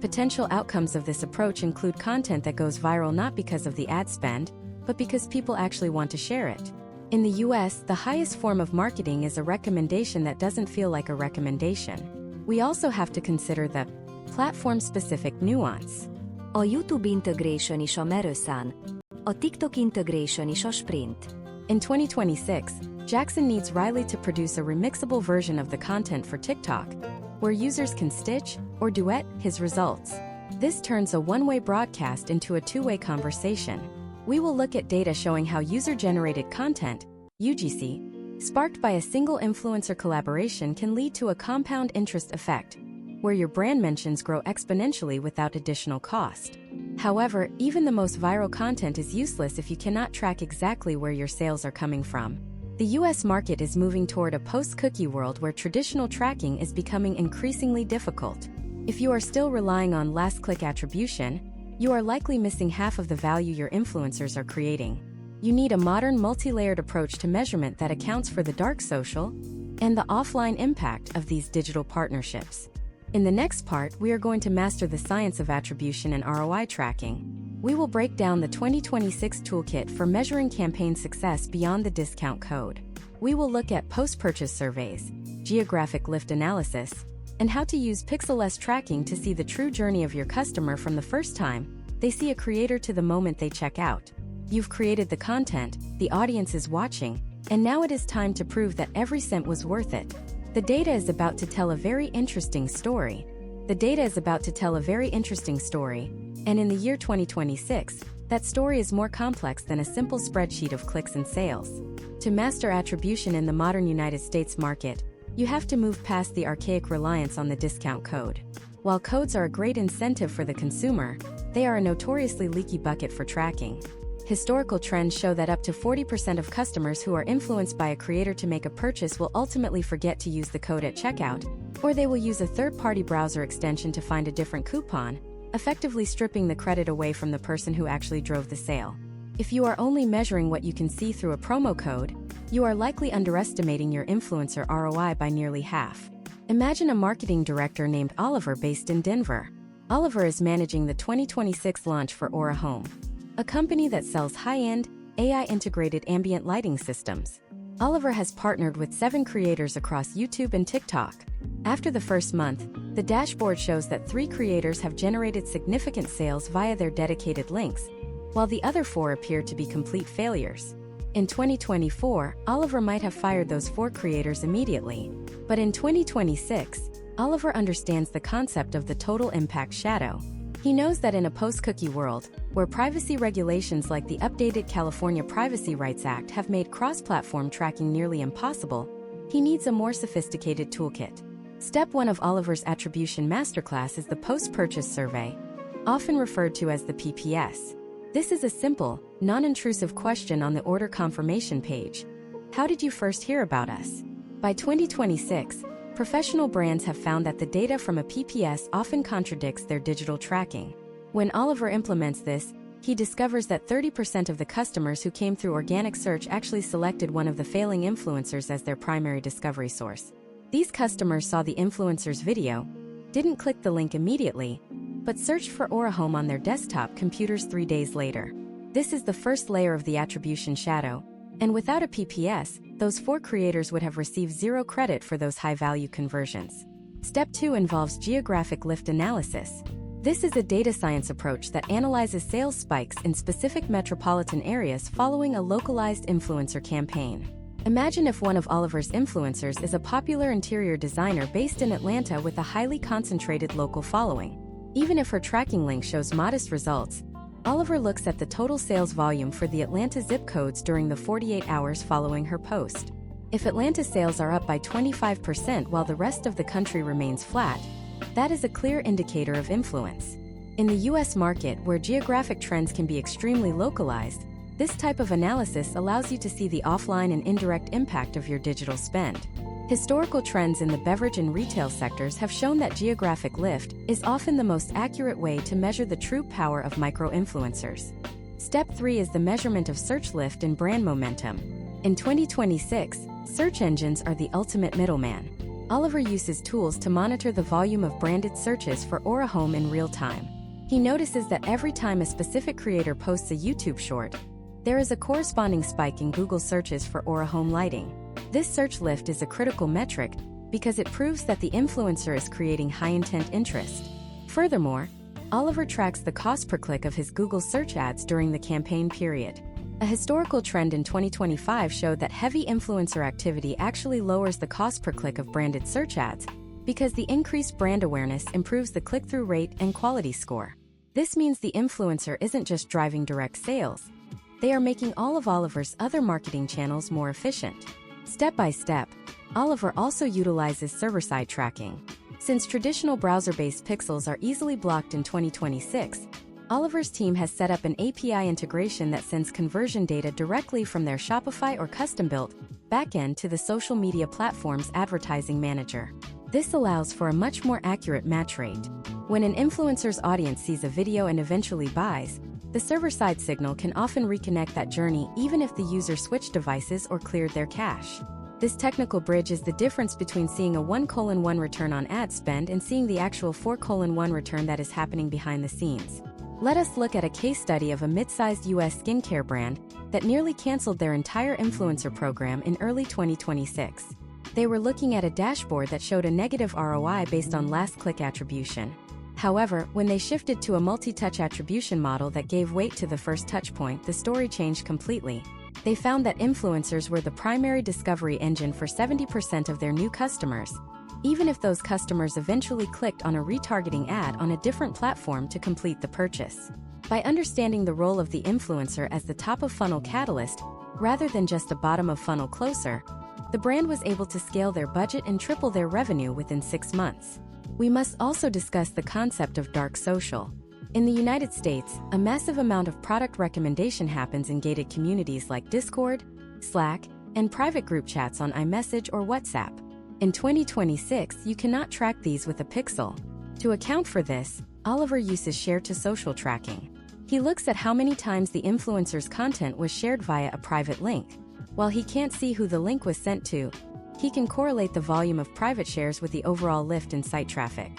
Potential outcomes of this approach include content that goes viral not because of the ad spend, but because people actually want to share it. In the US, the highest form of marketing is a recommendation that doesn't feel like a recommendation. We also have to consider the platform-specific nuance. A YouTube integration is a marathon. A TikTok integration is a sprint. In 2026, Jackson needs Riley to produce a remixable version of the content for TikTok, where users can stitch or duet his results. This turns a one-way broadcast into a two-way conversation. We will look at data showing how user-generated content, UGC, sparked by a single influencer collaboration can lead to a compound interest effect, where your brand mentions grow exponentially without additional cost. However, even the most viral content is useless if you cannot track exactly where your sales are coming from. The US market is moving toward a post-cookie world where traditional tracking is becoming increasingly difficult. If you are still relying on last-click attribution, you are likely missing half of the value your influencers are creating. You need a modern multi-layered approach to measurement that accounts for the dark social and the offline impact of these digital partnerships. In the next part, we are going to master the science of attribution and ROI tracking. We will break down the 2026 toolkit for measuring campaign success beyond the discount code. We will look at post-purchase surveys, geographic lift analysis, and how to use pixel-less tracking to see the true journey of your customer from the first time they see a creator to the moment they check out. You've created the content, the audience is watching, and now it is time to prove that every cent was worth it. The data is about to tell a very interesting story. And in the year 2026, that story is more complex than a simple spreadsheet of clicks and sales. To master attribution in the modern United States market, you have to move past the archaic reliance on the discount code. While codes are a great incentive for the consumer, they are a notoriously leaky bucket for tracking. Historical trends show that up to 40% of customers who are influenced by a creator to make a purchase will ultimately forget to use the code at checkout, or they will use a third-party browser extension to find a different coupon, effectively stripping the credit away from the person who actually drove the sale. If you are only measuring what you can see through a promo code, you are likely underestimating your influencer ROI by nearly half. Imagine a marketing director named Oliver based in Denver. Oliver is managing the 2026 launch for Aura Home, a company that sells high-end, AI-integrated ambient lighting systems. Oliver has partnered with 7 creators across YouTube and TikTok. After the first month, the dashboard shows that 3 creators have generated significant sales via their dedicated links, while the other 4 appear to be complete failures. In 2024, Oliver might have fired those 4 creators immediately, but in 2026, Oliver understands the concept of the total impact shadow. He knows that in a post-cookie world, where privacy regulations like the updated California Privacy Rights Act have made cross-platform tracking nearly impossible, he needs a more sophisticated toolkit. Step 1 of Oliver's attribution masterclass is the post-purchase survey, often referred to as the PPS. This is a simple, non-intrusive question on the order confirmation page. How did you first hear about us? By 2026, professional brands have found that the data from a PPS often contradicts their digital tracking. When Oliver implements this, he discovers that 30% of the customers who came through organic search actually selected one of the failing influencers as their primary discovery source. These customers saw the influencer's video, didn't click the link immediately, but searched for Aura Home on their desktop computers 3 days later. This is the first layer of the attribution shadow, and without a PPS, those 4 creators would have received 0 credit for those high-value conversions. Step 2 involves geographic lift analysis. This is a data science approach that analyzes sales spikes in specific metropolitan areas following a localized influencer campaign. Imagine if one of Oliver's influencers is a popular interior designer based in Atlanta with a highly concentrated local following. Even if her tracking link shows modest results, Oliver looks at the total sales volume for the Atlanta zip codes during the 48 hours following her post. If Atlanta sales are up by 25% while the rest of the country remains flat, that is a clear indicator of influence. In the US market, where geographic trends can be extremely localized, this type of analysis allows you to see the offline and indirect impact of your digital spend. Historical trends in the beverage and retail sectors have shown that geographic lift is often the most accurate way to measure the true power of micro-influencers. Step 3 is the measurement of search lift and brand momentum. In 2026, search engines are the ultimate middleman. Oliver uses tools to monitor the volume of branded searches for Aura Home in real time. He notices that every time a specific creator posts a YouTube short, there is a corresponding spike in Google searches for Aura Home lighting. This search lift is a critical metric because it proves that the influencer is creating high-intent interest. Furthermore, Oliver tracks the cost per click of his Google search ads during the campaign period. A historical trend in 2025 showed that heavy influencer activity actually lowers the cost per click of branded search ads because the increased brand awareness improves the click-through rate and quality score. This means the influencer isn't just driving direct sales, they are making all of Oliver's other marketing channels more efficient. Step by step, Oliver also utilizes server-side tracking. Since traditional browser-based pixels are easily blocked in 2026, Oliver's team has set up an API integration that sends conversion data directly from their Shopify or custom-built backend to the social media platform's advertising manager. This allows for a much more accurate match rate. When an influencer's audience sees a video and eventually buys, the server-side signal can often reconnect that journey even if the user switched devices or cleared their cache. This technical bridge is the difference between seeing a 1:1 return on ad spend and seeing the actual 4:1 return that is happening behind the scenes. Let us look at a case study of a mid-sized US skincare brand that nearly canceled their entire influencer program in early 2026. They were looking at a dashboard that showed a negative ROI based on last-click attribution. However, when they shifted to a multi-touch attribution model that gave weight to the first touchpoint, the story changed completely. They found that influencers were the primary discovery engine for 70% of their new customers, even if those customers eventually clicked on a retargeting ad on a different platform to complete the purchase. By understanding the role of the influencer as the top-of-funnel catalyst, rather than just a bottom-of-funnel closer, the brand was able to scale their budget and triple their revenue within 6 months. We must also discuss the concept of dark social. In the United States, a massive amount of product recommendation happens in gated communities like Discord, Slack, and private group chats on iMessage or WhatsApp. In 2026, you cannot track these with a pixel. To account for this, Oliver uses share-to-social tracking. He looks at how many times the influencer's content was shared via a private link. While he can't see who the link was sent to, he can correlate the volume of private shares with the overall lift in site traffic.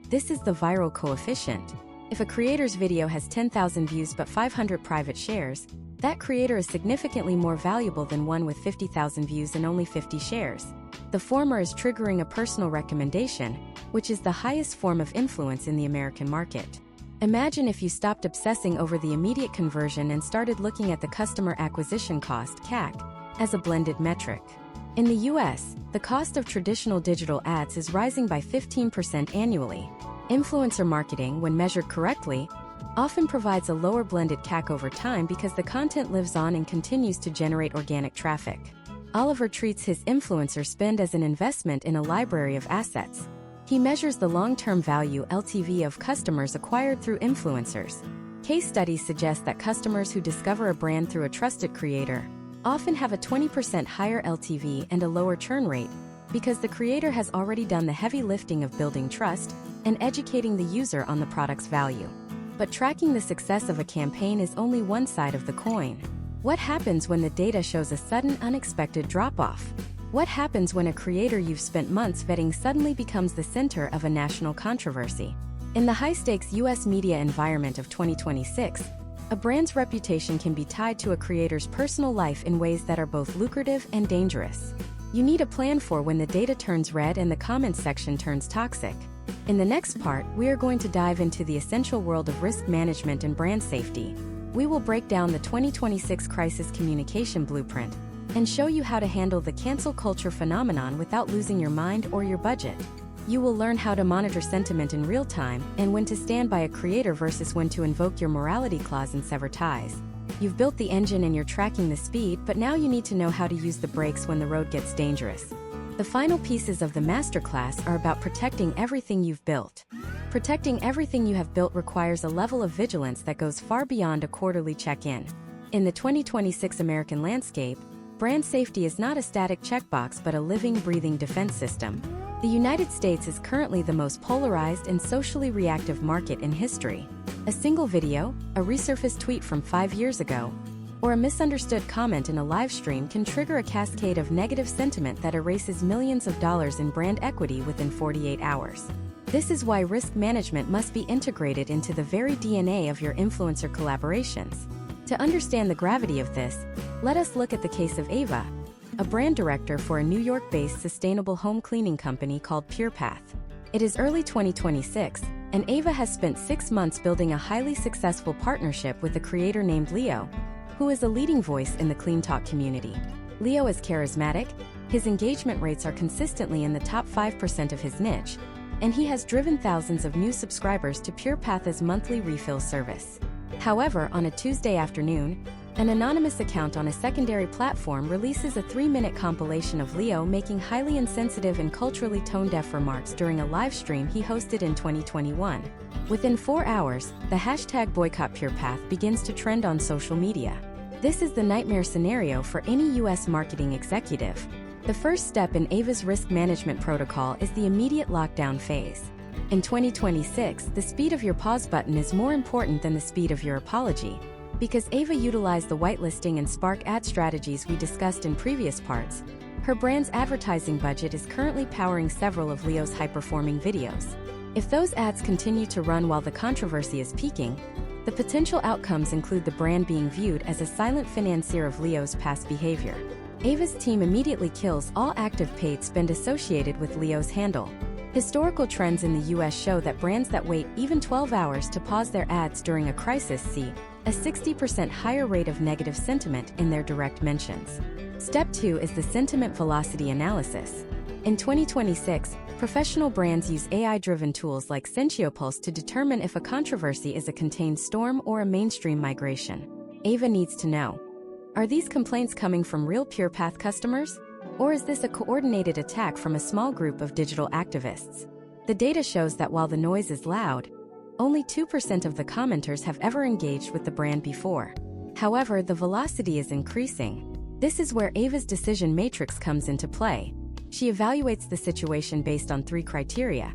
This is the viral coefficient. If a creator's video has 10,000 views but 500 private shares, that creator is significantly more valuable than one with 50,000 views and only 50 shares. The former is triggering a personal recommendation, which is the highest form of influence in the American market. Imagine if you stopped obsessing over the immediate conversion and started looking at the customer acquisition cost (CAC) as a blended metric. In the US, the cost of traditional digital ads is rising by 15% annually. Influencer marketing, when measured correctly, often provides a lower blended CAC over time because the content lives on and continues to generate organic traffic. Oliver treats his influencer spend as an investment in a library of assets. He measures the long-term value (LTV) of customers acquired through influencers. Case studies suggest that customers who discover a brand through a trusted creator often have a 20% higher LTV and a lower churn rate because the creator has already done the heavy lifting of building trust and educating the user on the product's value. But tracking the success of a campaign is only one side of the coin. What happens when the data shows a sudden, unexpected drop-off? What happens when a creator you've spent months vetting suddenly becomes the center of a national controversy? In the high-stakes US media environment of 2026, a brand's reputation can be tied to a creator's personal life in ways that are both lucrative and dangerous. You need a plan for when the data turns red and the comments section turns toxic. In the next part, we are going to dive into the essential world of risk management and brand safety. We will break down the 2026 crisis communication blueprint and show you how to handle the cancel culture phenomenon without losing your mind or your budget. You will learn how to monitor sentiment in real time and when to stand by a creator versus when to invoke your morality clause and sever ties. You've built the engine and you're tracking the speed, but now you need to know how to use the brakes when the road gets dangerous. The final pieces of the masterclass are about protecting everything you've built. Protecting everything you have built requires a level of vigilance that goes far beyond a quarterly check-in. In the 2026 American landscape, brand safety is not a static checkbox but a living, breathing defense system. The United States is currently the most polarized and socially reactive market in history. A single video, a resurfaced tweet from 5 years ago, or a misunderstood comment in a live stream can trigger a cascade of negative sentiment that erases millions of dollars in brand equity within 48 hours. This is why risk management must be integrated into the very DNA of your influencer collaborations. To understand the gravity of this, let us look at the case of Ava, a brand director for a New York-based sustainable home cleaning company called PurePath. It is early 2026, and Ava has spent 6 months building a highly successful partnership with a creator named Leo, who is a leading voice in the clean talk community. Leo is charismatic, his engagement rates are consistently in the top 5% of his niche, and he has driven thousands of new subscribers to PurePath's monthly refill service. However, on a Tuesday afternoon, an anonymous account on a secondary platform releases a 3-minute compilation of Leo making highly insensitive and culturally tone-deaf remarks during a live stream he hosted in 2021. Within 4 hours, the hashtag #BoycottPurePath begins to trend on social media. This is the nightmare scenario for any US marketing executive. The first step in Ava's risk management protocol is the immediate lockdown phase. In 2026, the speed of your pause button is more important than the speed of your apology. Because Ava utilized the whitelisting and Spark ad strategies we discussed in previous parts, her brand's advertising budget is currently powering several of Leo's high-performing videos. If those ads continue to run while the controversy is peaking, the potential outcomes include the brand being viewed as a silent financier of Leo's past behavior. Ava's team immediately kills all active paid spend associated with Leo's handle. Historical trends in the US show that brands that wait even 12 hours to pause their ads during a crisis see a 60% higher rate of negative sentiment in their direct mentions. Step 2 is the sentiment velocity analysis. In 2026, professional brands use AI-driven tools like Sentiopulse to determine if a controversy is a contained storm or a mainstream migration. Ava needs to know: are these complaints coming from real PurePath customers? Or is this a coordinated attack from a small group of digital activists? The data shows that while the noise is loud, Only 2% of the commenters have ever engaged with the brand before. However, the velocity is increasing. This is where Ava's decision matrix comes into play. She evaluates the situation based on 3 criteria: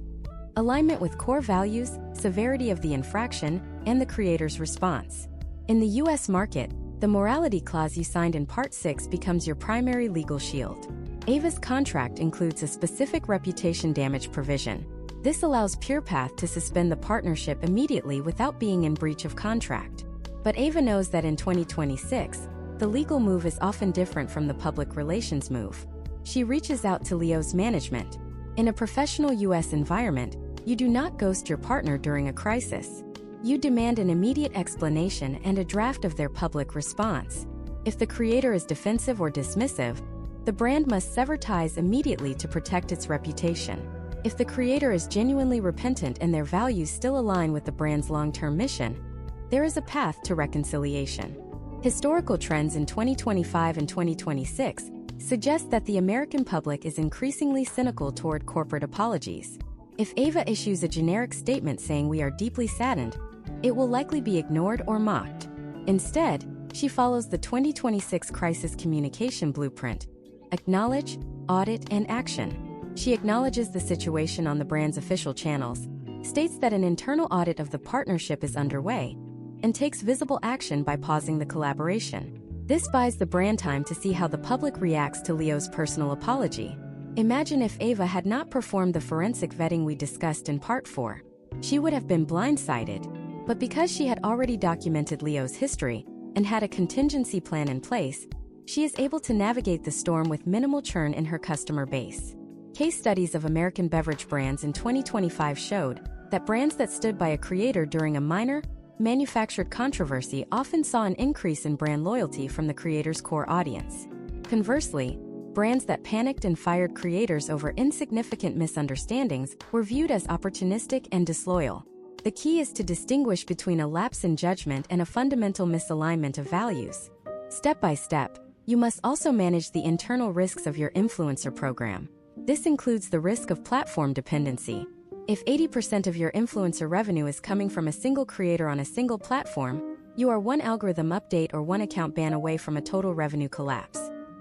alignment with core values, severity of the infraction, and the creator's response. In the US market, the morality clause you signed in Part 6 becomes your primary legal shield. Ava's contract includes a specific reputation damage provision. This allows PurePath to suspend the partnership immediately without being in breach of contract. But Ava knows that in 2026, the legal move is often different from the public relations move. She reaches out to Leo's management. In a professional US environment, you do not ghost your partner during a crisis. You demand an immediate explanation and a draft of their public response. If the creator is defensive or dismissive, the brand must sever ties immediately to protect its reputation. If the creator is genuinely repentant and their values still align with the brand's long-term mission, there is a path to reconciliation. Historical trends in 2025 and 2026 suggest that the American public is increasingly cynical toward corporate apologies. If Ava issues a generic statement saying "we are deeply saddened," it will likely be ignored or mocked. Instead, she follows the 2026 crisis communication blueprint: acknowledge, audit, and action. She acknowledges the situation on the brand's official channels, states that an internal audit of the partnership is underway, and takes visible action by pausing the collaboration. This buys the brand time to see how the public reacts to Leo's personal apology. Imagine if Ava had not performed the forensic vetting we discussed in Part 4. She would have been blindsided. But because she had already documented Leo's history and had a contingency plan in place, she is able to navigate the storm with minimal churn in her customer base. Case studies of American beverage brands in 2025 showed that brands that stood by a creator during a minor, manufactured controversy often saw an increase in brand loyalty from the creator's core audience. Conversely, brands that panicked and fired creators over insignificant misunderstandings were viewed as opportunistic and disloyal. The key is to distinguish between a lapse in judgment and a fundamental misalignment of values. Step by step, you must also manage the internal risks of your influencer program. This includes the risk of platform dependency. If 80% of your influencer revenue is coming from a single creator on a single platform, you are one algorithm update or one account ban away from a total revenue collapse.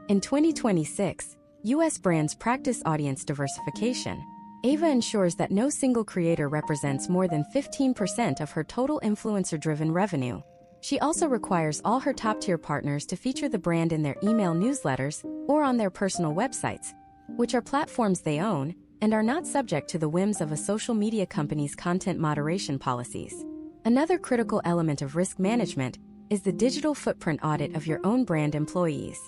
In 2026, US brands practice audience diversification. Ava ensures that no single creator represents more than 15% of her total influencer-driven revenue. She also requires all her top-tier partners to feature the brand in their email newsletters or on their personal websites, which are platforms they own and are not subject to the whims of a social media company's content moderation policies. Another critical element of risk management is the digital footprint audit of your own brand employees.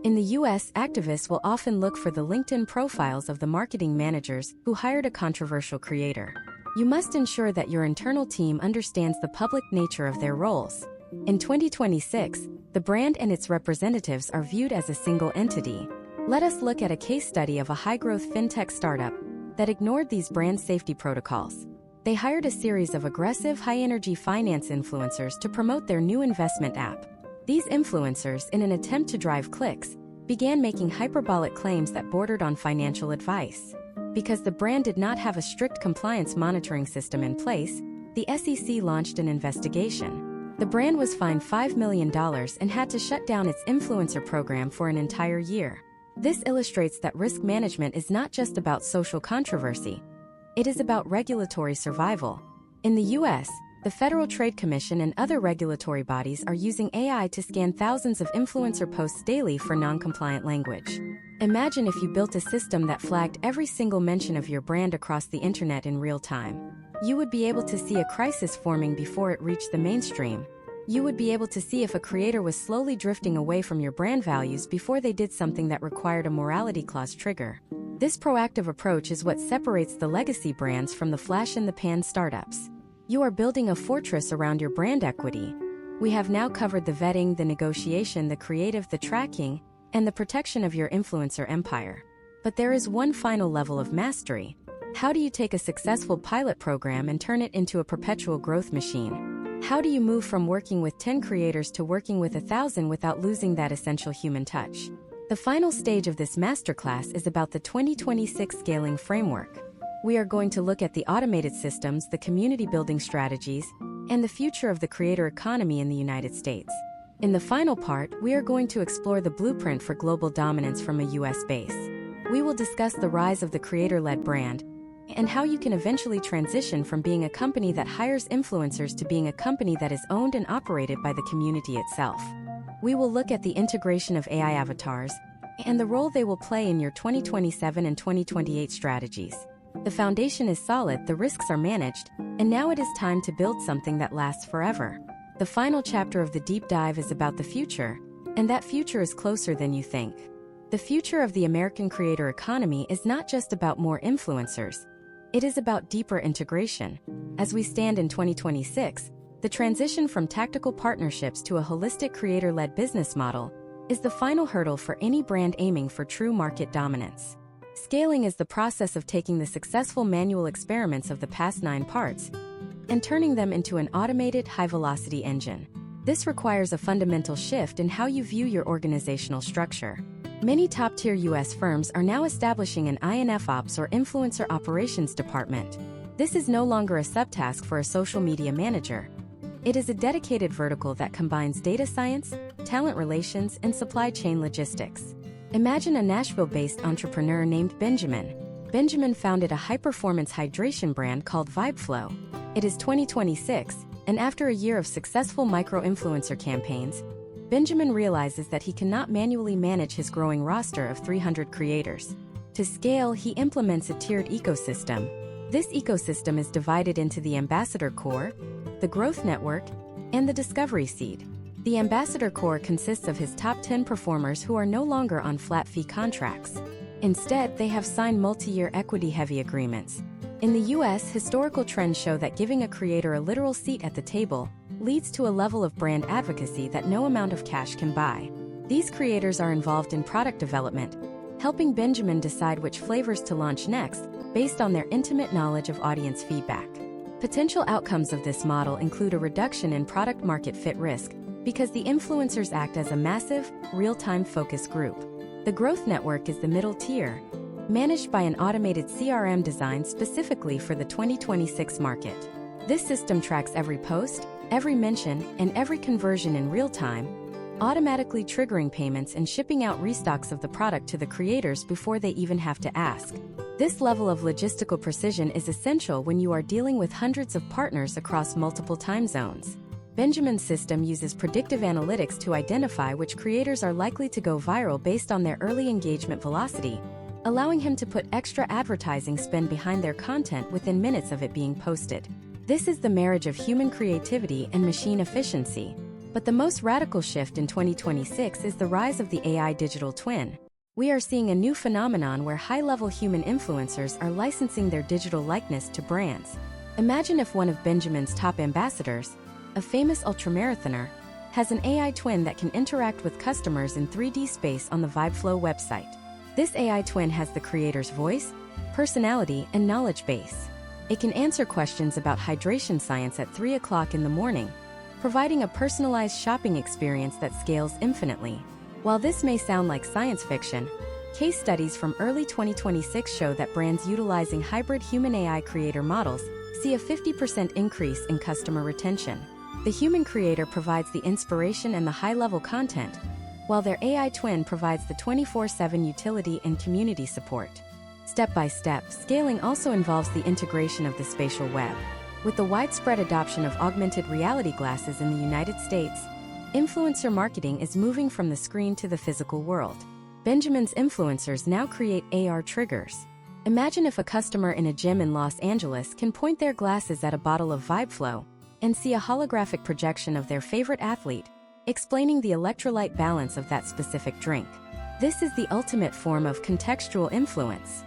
In the US, activists will often look for the LinkedIn profiles of the marketing managers who hired a controversial creator. You must ensure that your internal team understands the public nature of their roles. In 2026, the brand and its representatives are viewed as a single entity. Let us look at a case study of a high-growth fintech startup that ignored these brand safety protocols. They hired a series of aggressive, high-energy finance influencers to promote their new investment app. These influencers, in an attempt to drive clicks, began making hyperbolic claims that bordered on financial advice. Because the brand did not have a strict compliance monitoring system in place, the SEC launched an investigation. The brand was fined $5 million and had to shut down its influencer program for an entire year. This illustrates that risk management is not just about social controversy. It is about regulatory survival. In the US, the Federal Trade Commission and other regulatory bodies are using AI to scan thousands of influencer posts daily for non-compliant language. Imagine if you built a system that flagged every single mention of your brand across the internet in real time. You would be able to see a crisis forming before it reached the mainstream. You would be able to see if a creator was slowly drifting away from your brand values before they did something that required a morality clause trigger. This proactive approach is what separates the legacy brands from the flash-in-the-pan startups. You are building a fortress around your brand equity. We have now covered the vetting, the negotiation, the creative, the tracking, and the protection of your influencer empire. But there is one final level of mastery. How do you take a successful pilot program and turn it into a perpetual growth machine? How do you move from working with 10 creators to working with 1,000 without losing that essential human touch? The final stage of this masterclass is about the 2026 scaling framework. we are going to look at the automated systems, the community building strategies, and the future of the creator economy in the United States. In the final part, we are going to explore the blueprint for global dominance from a US base. We will discuss the rise of the creator-led brand and how you can eventually transition from being a company that hires influencers to being a company that is owned and operated by the community itself. We will look at the integration of AI avatars and the role they will play in your 2027 and 2028 strategies. The foundation is solid, the risks are managed, and now it is time to build something that lasts forever. The final chapter of the deep dive is about the future, and that future is closer than you think. The future of the American creator economy is not just about more influencers. It is about deeper integration. As we stand in 2026, the transition from tactical partnerships to a holistic creator-led business model is the final hurdle for any brand aiming for true market dominance. Scaling is the process of taking the successful manual experiments of the past 9 parts and turning them into an automated, high-velocity engine. This requires a fundamental shift in how you view your organizational structure. Many top-tier US firms are now establishing an INF Ops or Influencer Operations department. This is no longer a subtask for a social media manager. It is a dedicated vertical that combines data science, talent relations, and supply chain logistics. Imagine a Nashville-based entrepreneur named Benjamin. Benjamin founded a high-performance hydration brand called VibeFlow. It is 2026, and after a year of successful micro-influencer campaigns, Benjamin realizes that he cannot manually manage his growing roster of 300 creators. To scale, he implements a tiered ecosystem. This ecosystem is divided into the Ambassador Core, the Growth Network, and the Discovery Seed. The Ambassador Core consists of his top 10 performers who are no longer on flat-fee contracts. Instead, they have signed multi-year equity-heavy agreements. In the US, historical trends show that giving a creator a literal seat at the table leads to a level of brand advocacy that no amount of cash can buy. These creators are involved in product development, helping Benjamin decide which flavors to launch next based on their intimate knowledge of audience feedback. Potential outcomes of this model include a reduction in product market fit risk because the influencers act as a massive, real-time focus group. The Growth Network is the middle tier, managed by an automated CRM designed specifically for the 2026 market. This system tracks every post, every mention, and every conversion in real time, automatically triggering payments and shipping out restocks of the product to the creators before they even have to ask. This level of logistical precision is essential when you are dealing with hundreds of partners across multiple time zones. Benjamin's system uses predictive analytics to identify which creators are likely to go viral based on their early engagement velocity, allowing him to put extra advertising spend behind their content within minutes of it being posted. This is the marriage of human creativity and machine efficiency. But the most radical shift in 2026 is the rise of the AI digital twin. We are seeing a new phenomenon where high-level human influencers are licensing their digital likeness to brands. Imagine if one of Benjamin's top ambassadors, a famous ultramarathoner, has an AI twin that can interact with customers in 3D space on the VibeFlow website. This AI twin has the creator's voice, personality, and knowledge base. It can answer questions about hydration science at 3 o'clock in the morning, providing a personalized shopping experience that scales infinitely. While this may sound like science fiction, case studies from early 2026 show that brands utilizing hybrid human-AI creator models see a 50% increase in customer retention. The human creator provides the inspiration and the high-level content, while their AI twin provides the 24/7 utility and community support. Step by step, scaling also involves the integration of the spatial web. With the widespread adoption of augmented reality glasses in the United States, influencer marketing is moving from the screen to the physical world. Benjamin's influencers now create AR triggers. Imagine if a customer in a gym in Los Angeles can point their glasses at a bottle of VibeFlow and see a holographic projection of their favorite athlete, explaining the electrolyte balance of that specific drink. This is the ultimate form of contextual influence.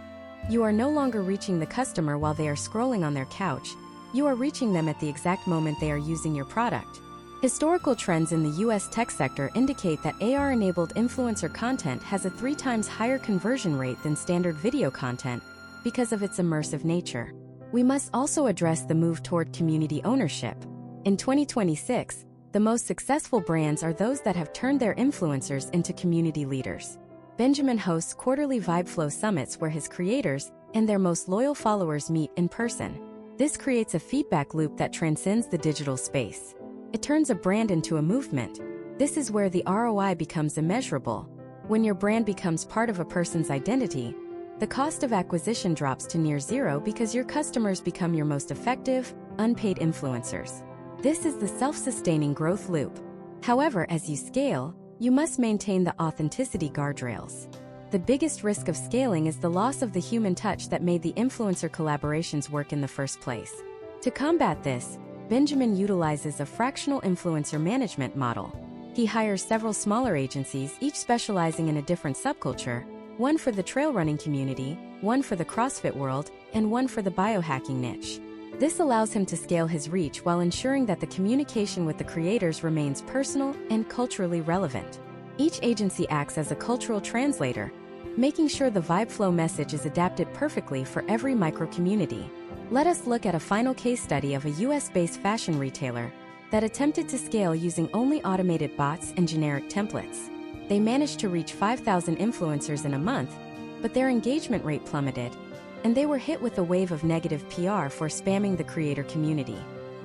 You are no longer reaching the customer while they are scrolling on their couch. You are reaching them at the exact moment they are using your product. Historical trends in the US tech sector indicate that AR-enabled influencer content has a 3 times higher conversion rate than standard video content because of its immersive nature. We must also address the move toward community ownership. In 2026, the most successful brands are those that have turned their influencers into community leaders. Benjamin hosts quarterly VibeFlow summits where his creators, and their most loyal followers meet in person. This creates a feedback loop that transcends the digital space. It turns a brand into a movement. This is where the ROI becomes immeasurable. When your brand becomes part of a person's identity, the cost of acquisition drops to near zero because your customers become your most effective, unpaid influencers. This is the self-sustaining growth loop. However, as you scale, you must maintain the authenticity guardrails. The biggest risk of scaling is the loss of the human touch that made the influencer collaborations work in the first place. To combat this, Benjamin utilizes a fractional influencer management model. He hires several smaller agencies, each specializing in a different subculture, one for the trail running community, one for the CrossFit world, and one for the biohacking niche. This allows him to scale his reach while ensuring that the communication with the creators remains personal and culturally relevant. Each agency acts as a cultural translator, making sure the vibe flow message is adapted perfectly for every micro-community. Let us look at a final case study of a US-based fashion retailer that attempted to scale using only automated bots and generic templates. They managed to reach 5,000 influencers in a month, but their engagement rate plummeted, and they were hit with a wave of negative PR for spamming the creator community.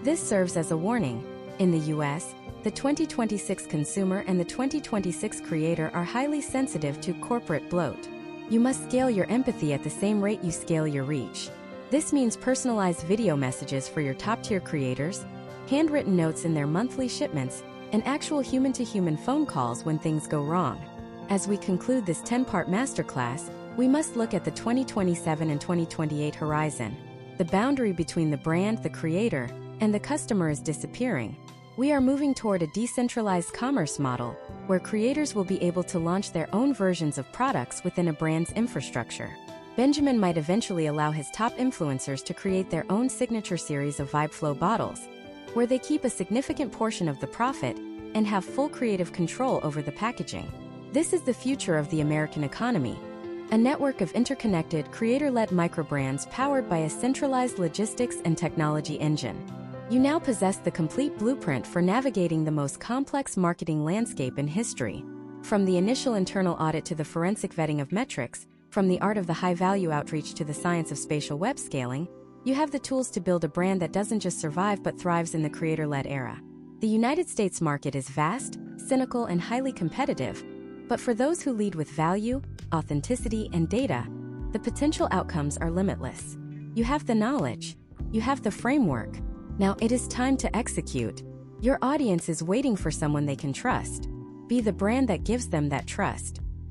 This serves as a warning. In the US, the 2026 consumer and the 2026 creator are highly sensitive to corporate bloat. You must scale your empathy at the same rate you scale your reach. This means personalized video messages for your top-tier creators, handwritten notes in their monthly shipments, and actual human-to-human phone calls when things go wrong. As we conclude this 10-part masterclass, we must look at the 2027 and 2028 horizon. The boundary between the brand, the creator, and the customer is disappearing. We are moving toward a decentralized commerce model, where creators will be able to launch their own versions of products within a brand's infrastructure. Benjamin might eventually allow his top influencers to create their own signature series of Vibe Flow bottles, where they keep a significant portion of the profit and have full creative control over the packaging. This is the future of the American economy, a network of interconnected, creator-led microbrands powered by a centralized logistics and technology engine. You now possess the complete blueprint for navigating the most complex marketing landscape in history. From the initial internal audit to the forensic vetting of metrics, from the art of the high-value outreach to the science of spatial web scaling, you have the tools to build a brand that doesn't just survive but thrives in the creator-led era. The United States market is vast, cynical, and highly competitive, but for those who lead with value, authenticity, and data, the potential outcomes are limitless. You have the knowledge. You have the framework. Now it is time to execute. Your audience is waiting for someone they can trust. Be the brand that gives them that trust.